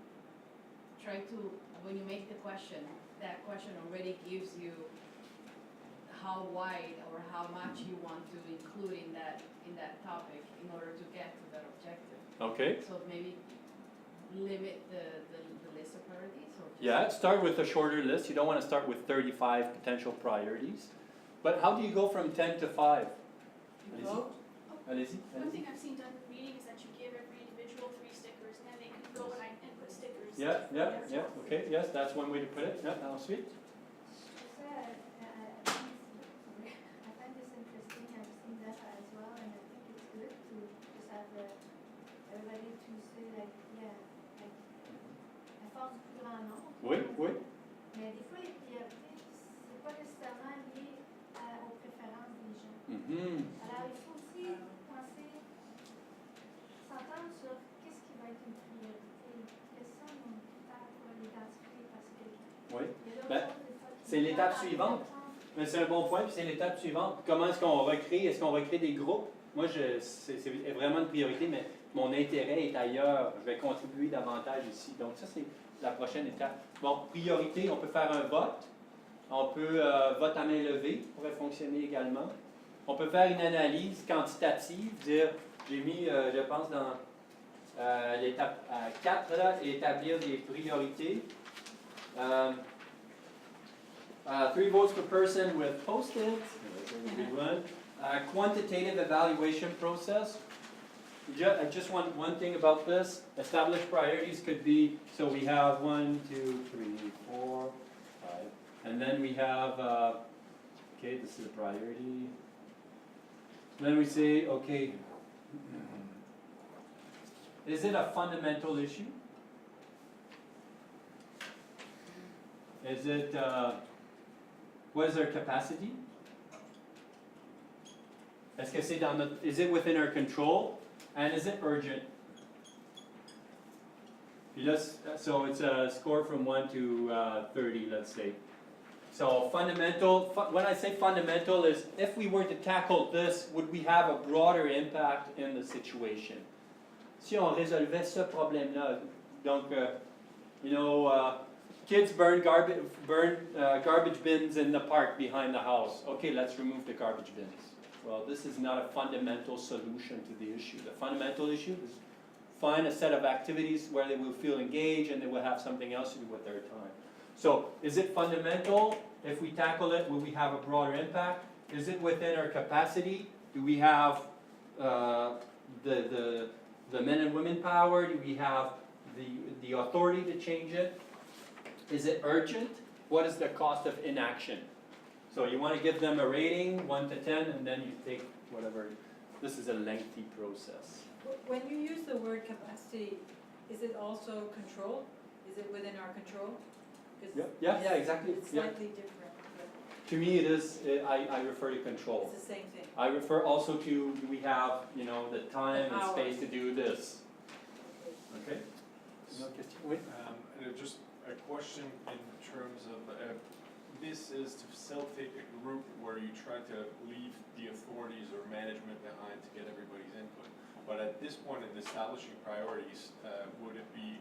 try to, when you make the question, that question already gives you how wide or how much you want to include in that topic in order to get to that objective. Okay. So maybe limit the list of priorities, or just Yeah, start with a shorter list. You don't want to start with 35 potential priorities. But how do you go from 10 to 5? you vote. Allez-y. One thing I've seen done in meetings is that you give every individual 3 stickers, and then they can go and put stickers. Yeah, okay, yes, that's one way to put it. Yeah, ensuite. I find this interesting. I've seen that as well, and I think it's good to just have everybody to say la force du plus grand nombre. Oui. Mais des fois, les priorités, c'est pas nécessairement lié aux préférences des gens. Alors, il faut aussi penser, s'entendre sur qu'est-ce qui va être une priorité, quels sont nos critères pour l'identifier, parce que Oui. il y a d'autres Ben, choses, des fois, qui c'est l'étape sont suivante. importantes. Mais c'est un bon point, puis c'est l'étape suivante. Comment est-ce qu'on recrée? Est-ce qu'on recrée des groupes? Moi, c'est vraiment une priorité, mais mon intérêt est ailleurs. Je vais contribuer davantage ici. Donc ça, c'est la prochaine étape. Bon, priorité, on peut faire un vote. On peut, vote à main levée, pourrait fonctionner également. On peut faire une analyse quantitative, dire, j'ai mis, je pense, dans l'étape 4, là, établir des priorités. 3 votes per person with post-its. That's a big one. Quantitative evaluation process. I just want one thing about this. Established priorities could be, so we have 1, 2, 3, 4, 5. And then we have, okay, this is a priority. Then we say, okay, is it a fundamental issue? Is it, what is our capacity? Est-ce que c'est dans notre, is it within our control? And is it urgent? So it's a score from 1 to 30, let's say. So fundamental, when I say fundamental is, if we were to tackle this, would we have a broader impact in the situation? Si on résolvait ce problème-là, donc, kids burn garbage bins in the park behind the house. Okay, let's remove the garbage bins. Well, this is not a fundamental solution to the issue. The fundamental issue is find a set of activities where they will feel engaged and they will have something else to do with their time. So, is it fundamental? If we tackle it, will we have a broader impact? Is it within our capacity? Do we have the men and women power? Do we have the authority to change it? Is it urgent? What is the cost of inaction? So you want to give them a rating, 1 to 10, and then you take whatever. This is a lengthy process. When you use the word capacity, is it also control? Is it within our control? 'Cause Yeah, exactly. It's Yeah. slightly different, but To me, it is. I refer to control. it's the same thing. I refer also to, do we have, the time and hours. space to do this? Okay? No question? Oui. And just a question in terms of, this is to facilitate a group where you try to leave the authorities or management behind to get everybody's input. But at this point in establishing priorities, would it be,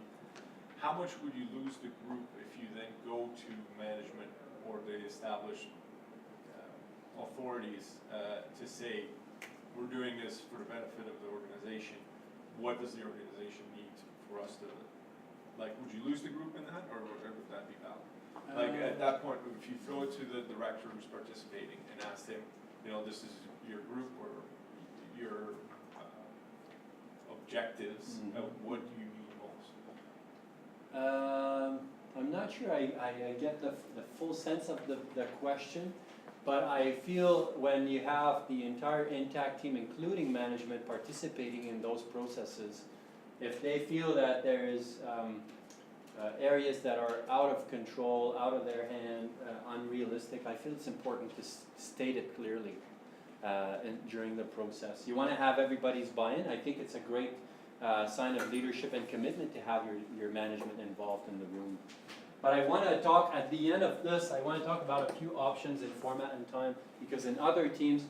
how much would you lose the group if you then go to management or the established authorities to say, we're doing this for the benefit of the organization, what does the organization need for us to, like, would you lose the group in that, or would that be valid? Like, at that point, if you throw it to the director who's participating and ask him, this is your group or your objectives, what do you need most? I'm not sure I get the full sense of the question, but I feel when you have the entire intact team, including management, participating in those processes, if they feel that there is areas that are out of control, out of their hand, unrealistic, I feel it's important to state it clearly during the process. You want to have everybody's buy-in. I think it's a great sign of leadership and commitment to have your management involved in the room. But I want to talk, at the end of this, I want to talk about a few options in format and time, because in other teams,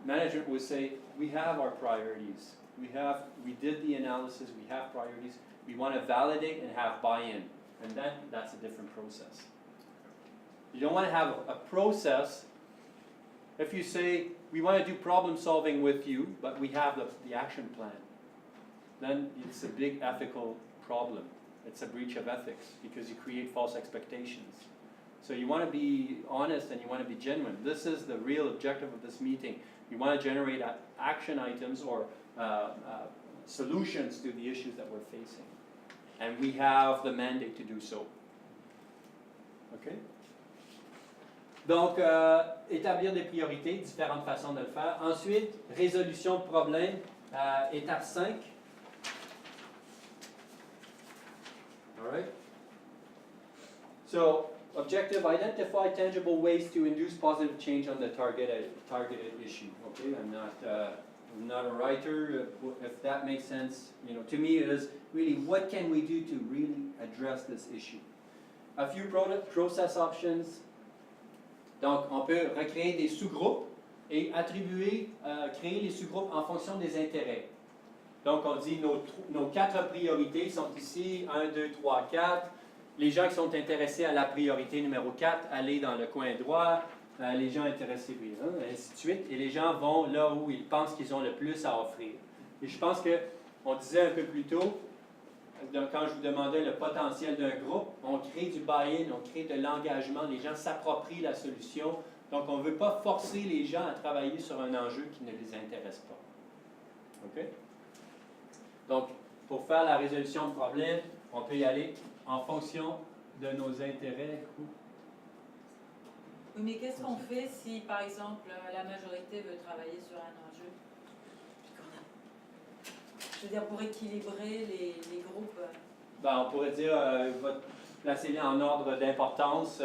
management would say, we have our priorities. We did the analysis, we have priorities. We want to validate and have buy-in, and that's a different process. You don't want to have a process, if you say, we want to do problem solving with you, but we have the action plan, then it's a big ethical problem. It's a breach of ethics, because you create false expectations. So you want to be honest and you want to be genuine. This is the real objective of this meeting. You want to generate action items or solutions to the issues that we're facing. And we have the mandate to do so. OK? Donc, établir des priorités, différentes façons de le faire. Ensuite, résolution de problème, étape 5. All right? So, objective, identify tangible ways to induce positive change on the targeted issue. Okay, I'm not a writer, if that makes sense. To me it is really, what can we do to really address this issue? A few process options. Donc, on peut recréer des sous-groupes et créer les sous-groupes en fonction des intérêts. Donc, on dit nos 4 priorités sont ici, 1, 2, 3, 4. Les gens qui sont intéressés à la priorité numéro 4, allez dans le coin droit. Les gens intéressés, oui, ainsi de suite. Et les gens vont là où ils pensent qu'ils ont le plus à offrir. Et je pense qu'on disait un peu plus tôt, quand je vous demandais le potentiel d'un groupe, on crée du buy-in, on crée de l'engagement, les gens s'approprient la solution. Donc, on ne veut pas forcer les gens à travailler sur un enjeu qui ne les intéresse pas. OK? Donc, pour faire la résolution de problème, on peut y aller en fonction de nos intérêts. Oui, mais qu'est-ce qu'on fait si, par exemple, la majorité veut travailler sur un enjeu? Je veux dire, pour équilibrer les groupes. Ben, on pourrait dire, placez-les en ordre d'importance.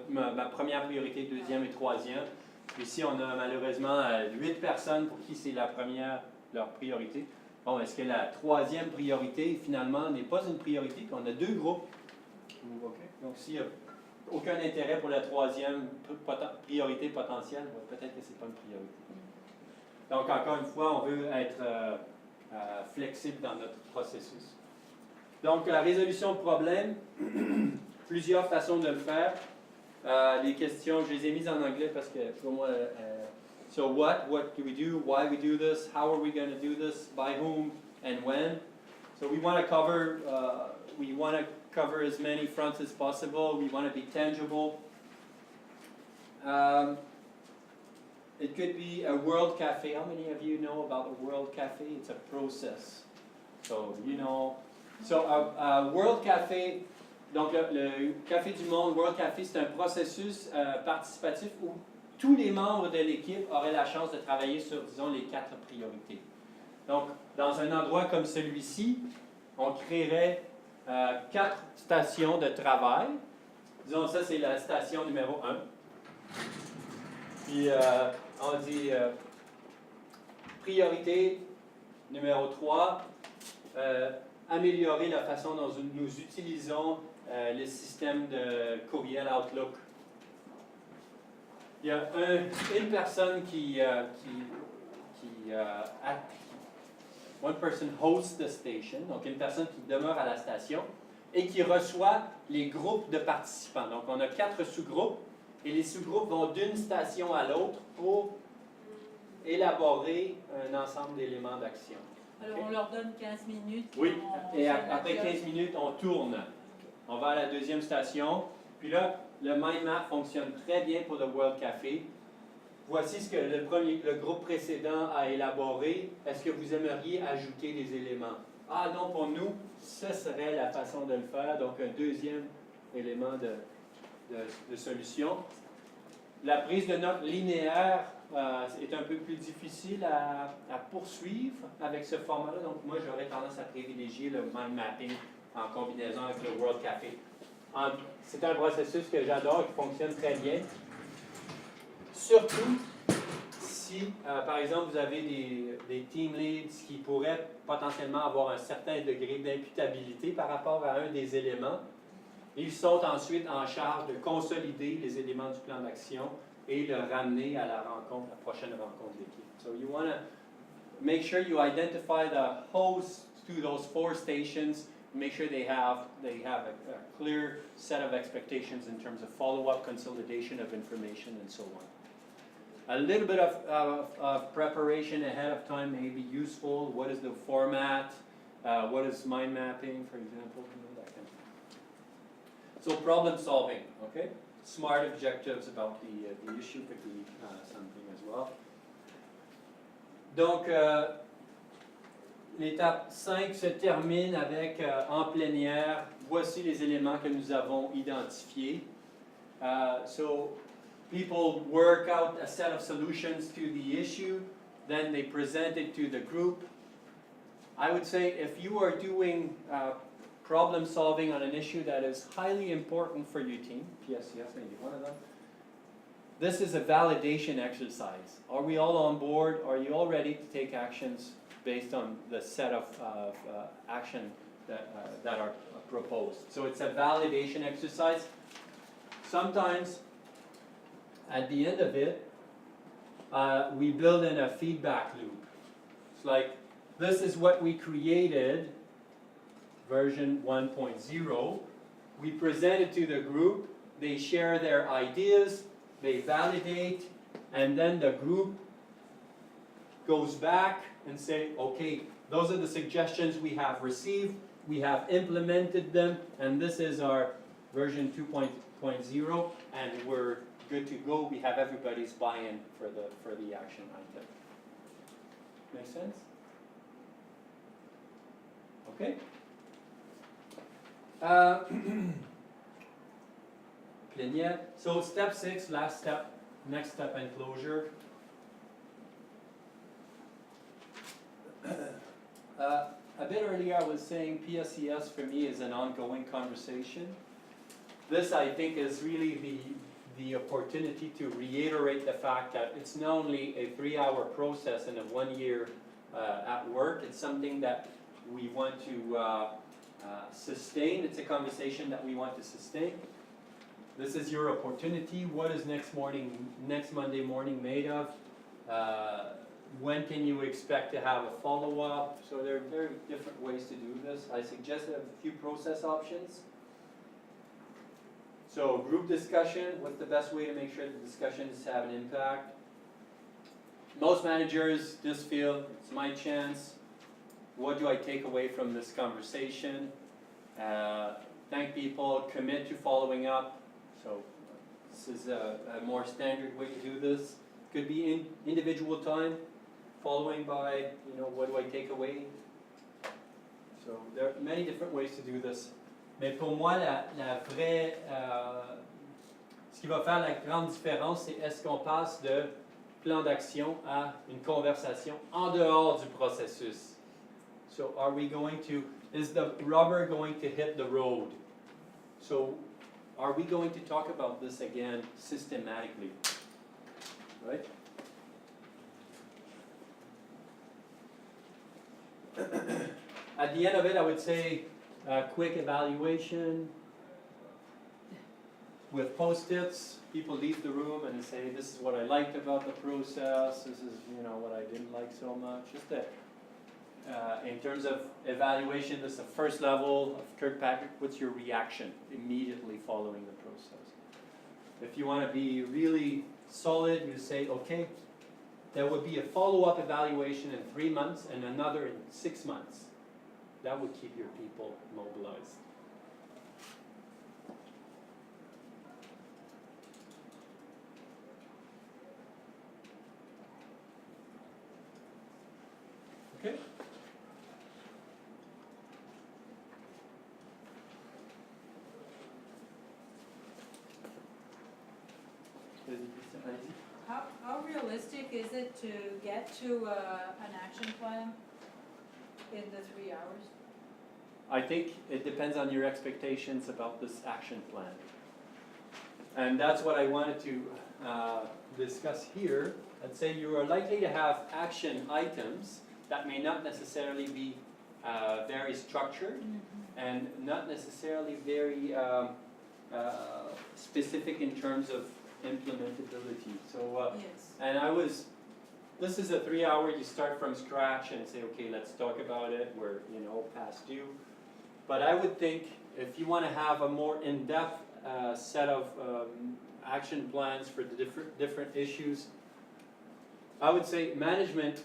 Ma première priorité, deuxième et troisième. Ici, on a malheureusement 8 personnes pour qui c'est leur priorité. Bon, est-ce que la troisième priorité, finalement, n'est pas une priorité, puis on a 2 groupes? Okay. Donc, s'il n'y a aucun intérêt pour la troisième priorité potentielle, peut-être que ce n'est pas une priorité. Donc, encore une fois, on veut être flexible dans notre processus. Donc, la résolution de problème, plusieurs façons de le faire. Les questions, je les ai mises en anglais parce que pour moi, so what do we do, why we do this, how are we going to do this, by whom, and when. So we want to cover as many fronts as possible. We want to be tangible. It could be a World Cafe. How many of you know about a World Cafe? It's a process. So, you know. So, a World Cafe, donc le Café du Monde, World Cafe, c'est un processus participatif où tous les membres de l'équipe auraient la chance de travailler sur, disons, les 4 priorités. Donc, dans un endroit comme celui-ci, on créerait 4 stations de travail. Disons, ça, c'est la station numéro 1. Puis, on dit priorité numéro 3, améliorer la façon dont nous utilisons le système de courriel Outlook. Il y a une personne one person hosts the station, donc une personne qui demeure à la station et qui reçoit les groupes de participants. Donc, on a 4 sous-groupes et les sous-groupes vont d'une station à l'autre pour élaborer un ensemble d'éléments d'action. Alors on leur donne 15 minutes. Oui, et après 15 minutes, on tourne. On va à la deuxième station. Puis là, le mind map fonctionne très bien pour le World Café. Voici ce que le groupe précédent a élaboré. Est-ce que vous aimeriez ajouter des éléments? Ah non, pour nous, ce serait la façon de le faire. Donc, un deuxième élément de solution. La prise de notes linéaire est un peu plus difficile à poursuivre avec ce format-là. Donc, moi, j'aurais tendance à privilégier le mind mapping en combinaison avec le World Café. C'est un processus que j'adore et qui fonctionne très bien. Surtout si, par exemple, vous avez des team leads qui pourraient potentiellement avoir un certain degré d'imputabilité par rapport à un des éléments. Ils sont ensuite en charge de consolider les éléments du plan d'action et le ramener à la prochaine rencontre d'équipe. So you want to make sure you identify the hosts to those 4 stations. Make sure they have a clear set of expectations in terms of follow-up, consolidation of information, and so on. A little bit of preparation ahead of time may be useful. What is the format? What is mind mapping, for example? That kind of thing. So problem solving, okay? Smart objectives about the issue could be something as well. Donc, l'étape 5 se termine avec, en plénière, voici les éléments que nous avons identifiés. So, people work out a set of solutions to the issue, then they present it to the group. I would say if you are doing problem solving on an issue that is highly important for your team, PSCS may be one of them, this is a validation exercise. Are we all on board? Are you all ready to take actions based on the set of action that are proposed? So it's a validation exercise. Sometimes, at the end of it, we build in a feedback loop. It's like, this is what we created, version 1.0. We present it to the group, they share their ideas, they validate, and then the group goes back and say, okay, those are the suggestions we have received, we have implemented them, and this is our version 2.0, and we're good to go. We have everybody's buy-in for the action item. Make sense? Okay. Plénière. So step 6, last step, next step and closure. A bit earlier I was saying PSCS for me is an ongoing conversation. This I think is really the opportunity to reiterate the fact that it's not only a 3-hour process and a 1 year at work, it's something that we want to sustain. It's a conversation that we want to sustain. This is your opportunity. What is next Monday morning made of? When can you expect to have a follow-up? So there are very different ways to do this. I suggested a few process options. So group discussion, what's the best way to make sure the discussions have an impact? Most managers just feel, it's my chance. What do I take away from this conversation? Thank people, commit to following up. So this is a more standard way to do this. Could be individual time, following by, what do I take away? So there are many different ways to do this. Mais pour moi, la vraie, ce qui va faire la grande différence, c'est est-ce qu'on passe de plan d'action à une conversation en dehors du processus. So is the rubber going to hit the road? So are we going to talk about this again systematically? Right? At the end of it, I would say quick evaluation with post-its. People leave the room and say, this is what I liked about the process, this is what I didn't like so much. Just that, in terms of evaluation, this is the first level of Kirkpatrick. What's your reaction immediately following the process? If you want to be really solid, you say, okay, there would be a follow-up evaluation in 3 months and another in 6 months. That would keep your people mobilized. Okay. How realistic is it to get to an action plan in the 3 hours? I think it depends on your expectations about this action plan. And that's what I wanted to discuss here. I'd say you are likely to have action items that may not necessarily be very structured and not necessarily very specific in terms of implementability. So, Yes. and this is a 3 hour, you start from scratch and say, okay, let's talk about it, we're, past due. But I would think if you want to have a more in-depth set of action plans for the different issues, I would say management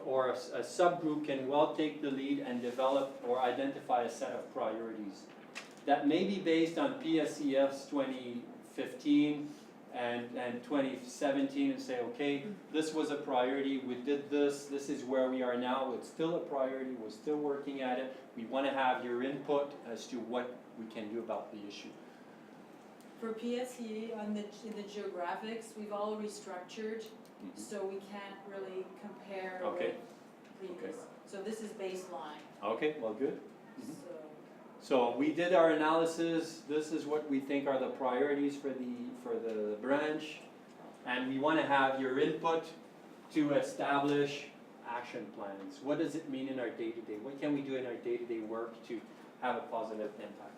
or a subgroup can well take the lead and develop or identify a set of priorities that may be based on PSCS 2015 and 2017 and say, okay, this was a priority, we did this is where we are now, it's still a priority, we're still working at it, we want to have your input as to what we can do about the issue. For PSCA, in the geographics, we've all restructured, so we can't really compare Okay. with previous. Okay. So this is baseline. Okay, well, good. So So we did our analysis, this is what we think are the priorities for the branch, and we want to have your input to establish action plans. What does it mean in our day-to-day? What can we do in our day-to-day work to have a positive impact?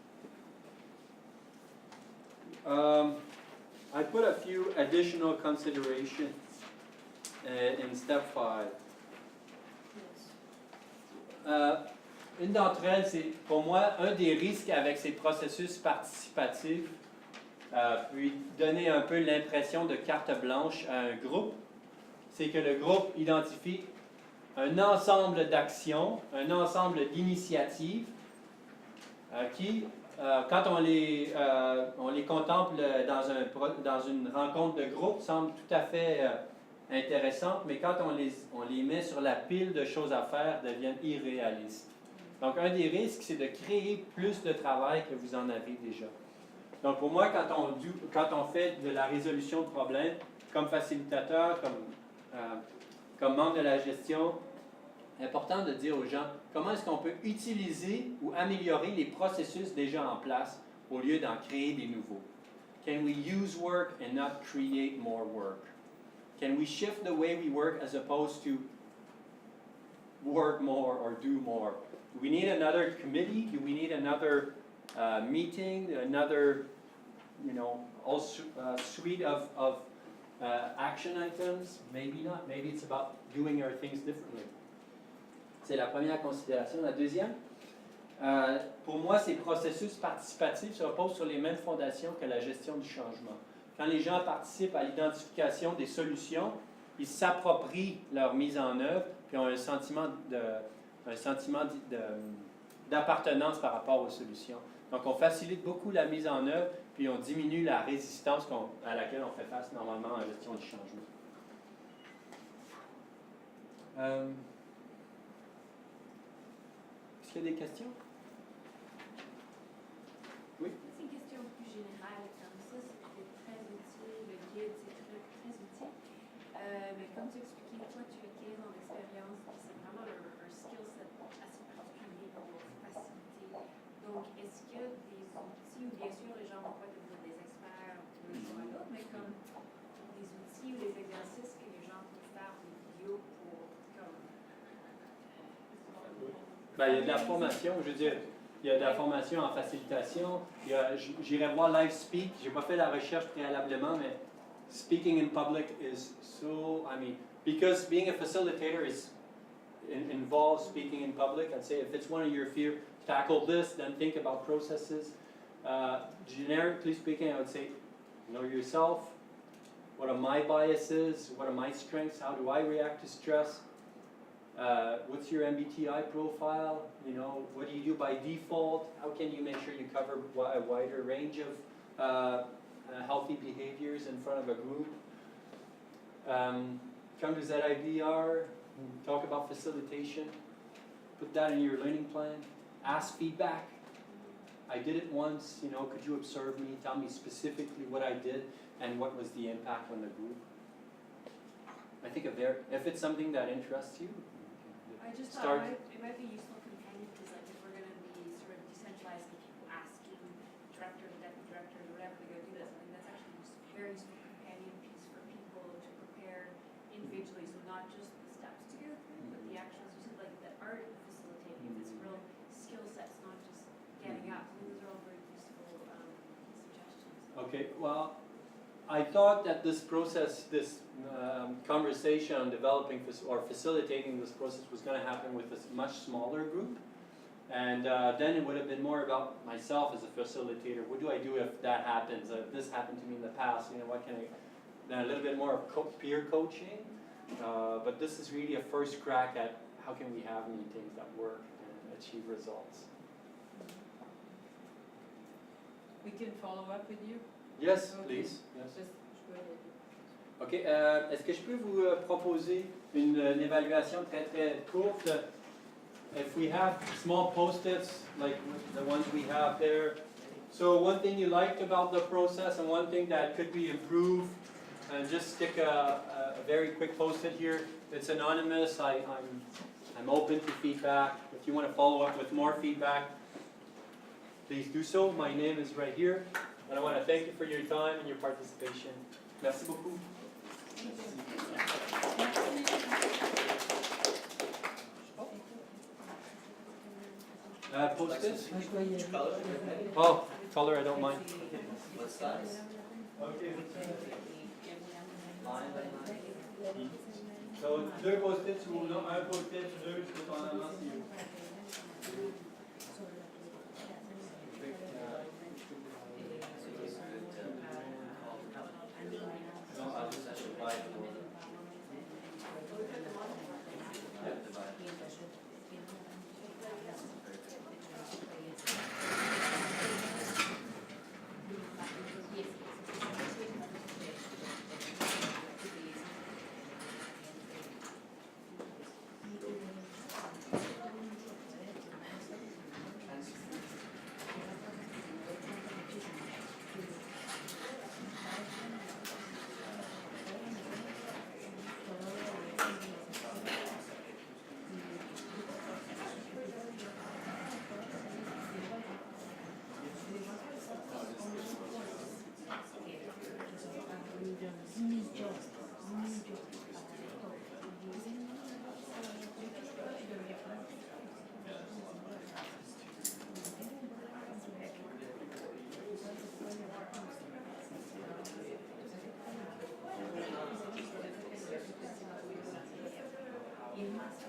I put a few additional considerations in step 5. Une d'entre elles, c'est pour moi un des risques avec ces processus participatifs, puis donner un peu l'impression de carte blanche à un groupe, c'est que le groupe identifie un ensemble d'actions, un ensemble d'initiatives qui, quand on les contemple dans une rencontre de groupe, semblent tout à fait intéressantes, mais quand on les met sur la pile de choses à faire, deviennent irréalistes. Donc, un des risques, c'est de créer plus de travail que vous en avez déjà. Donc, pour moi, quand on fait de la résolution de problèmes, comme facilitateur, comme membre de la gestion, c'est important de dire aux gens comment est-ce qu'on peut utiliser ou améliorer les processus déjà en place au lieu d'en créer des nouveaux. Can we use work and not create more work? Can we shift the way we work as opposed to work more or do more? Do we need another committee? Do we need another meeting? Another, suite of action items? Maybe not. Maybe it's about doing our things differently. C'est la première considération. La deuxième, pour moi, ces processus participatifs se reposent sur les mêmes fondations que la gestion du changement. Quand les gens participent à l'identification des solutions, ils s'approprient leur mise en œuvre, puis ont un sentiment d'appartenance par rapport aux solutions. Donc, on facilite beaucoup la mise en œuvre, puis on diminue la résistance à laquelle on fait face normalement en gestion du changement. Est-ce qu'il y a des questions? Oui? C'est une question plus générale, comme ça, c'était très utile, le guide, c'est très, très utile. Mais comme tu expliquais, toi, tu es 15 ans d'expérience, c'est vraiment un skill set assez particulier pour faciliter. Donc, est-ce que des outils, ou bien sûr, les gens vont pas devenir des experts d'un jour à l'autre, mais comme des outils ou des exercices que les gens peuvent faire des vidéos pour, comme... Ben, il y a de la formation, je veux dire, il y a de la formation en facilitation. J'irai voir Live Speak, j'ai pas fait la recherche préalablement, mais speaking in public is so, I mean, because being a facilitator involves speaking in public. I'd say if it's one of your fear, tackle this, then think about processes. Generically speaking, I would say, know yourself. What are my biases? What are my strengths? How do I react to stress? What's your MBTI profile? You know, what do you do by default? How can you make sure you cover a wider range of healthy behaviors in front of a group? Come to ZIVR, talk about facilitation, put that in your learning plan, ask feedback. I did it once, you know, could you observe me, tell me specifically what I did and what was the impact on the group? I think if it's something that interests you, I just start. thought it might be useful companion because like if we're going to be sort of decentralizing people asking directors, deputy directors, or whatever they're going to do this, I think that's actually just a very useful companion piece for people to prepare individually. So not just the steps to go through, but the actual, as you said, like the art of facilitating, this real skill sets, not just getting up. So those are all very useful suggestions. Okay, well, I thought that this process, this conversation on developing or facilitating this process was going to happen with a much smaller group. And then it would have been more about myself as a facilitator. What do I do if that happens? If this happened to me in the past, you know, what can I, then a little bit more of peer coaching. But this is really a first crack at how can we have meetings that work and achieve results. We can follow up with you? Yes, Okay. please. Yes. Just go ahead. OK. Est-ce que je peux vous proposer une évaluation très très courte? If we have small post-its like the ones we have there. So one thing you liked about the process and one thing that could be improved, and just stick a very quick post-it here. It's anonymous. I'm open to feedback. If you want to follow up with more feedback, please do so. My name is right here. And I want to thank you for your time and your participation. Merci beaucoup. Post-its? Color? Oh, color, I don't mind. What size? Okay. Line by line? So, deux post-its ou non, un post-it, deux, dépendamment si vous. No, I'll just actually buy it for Il masque,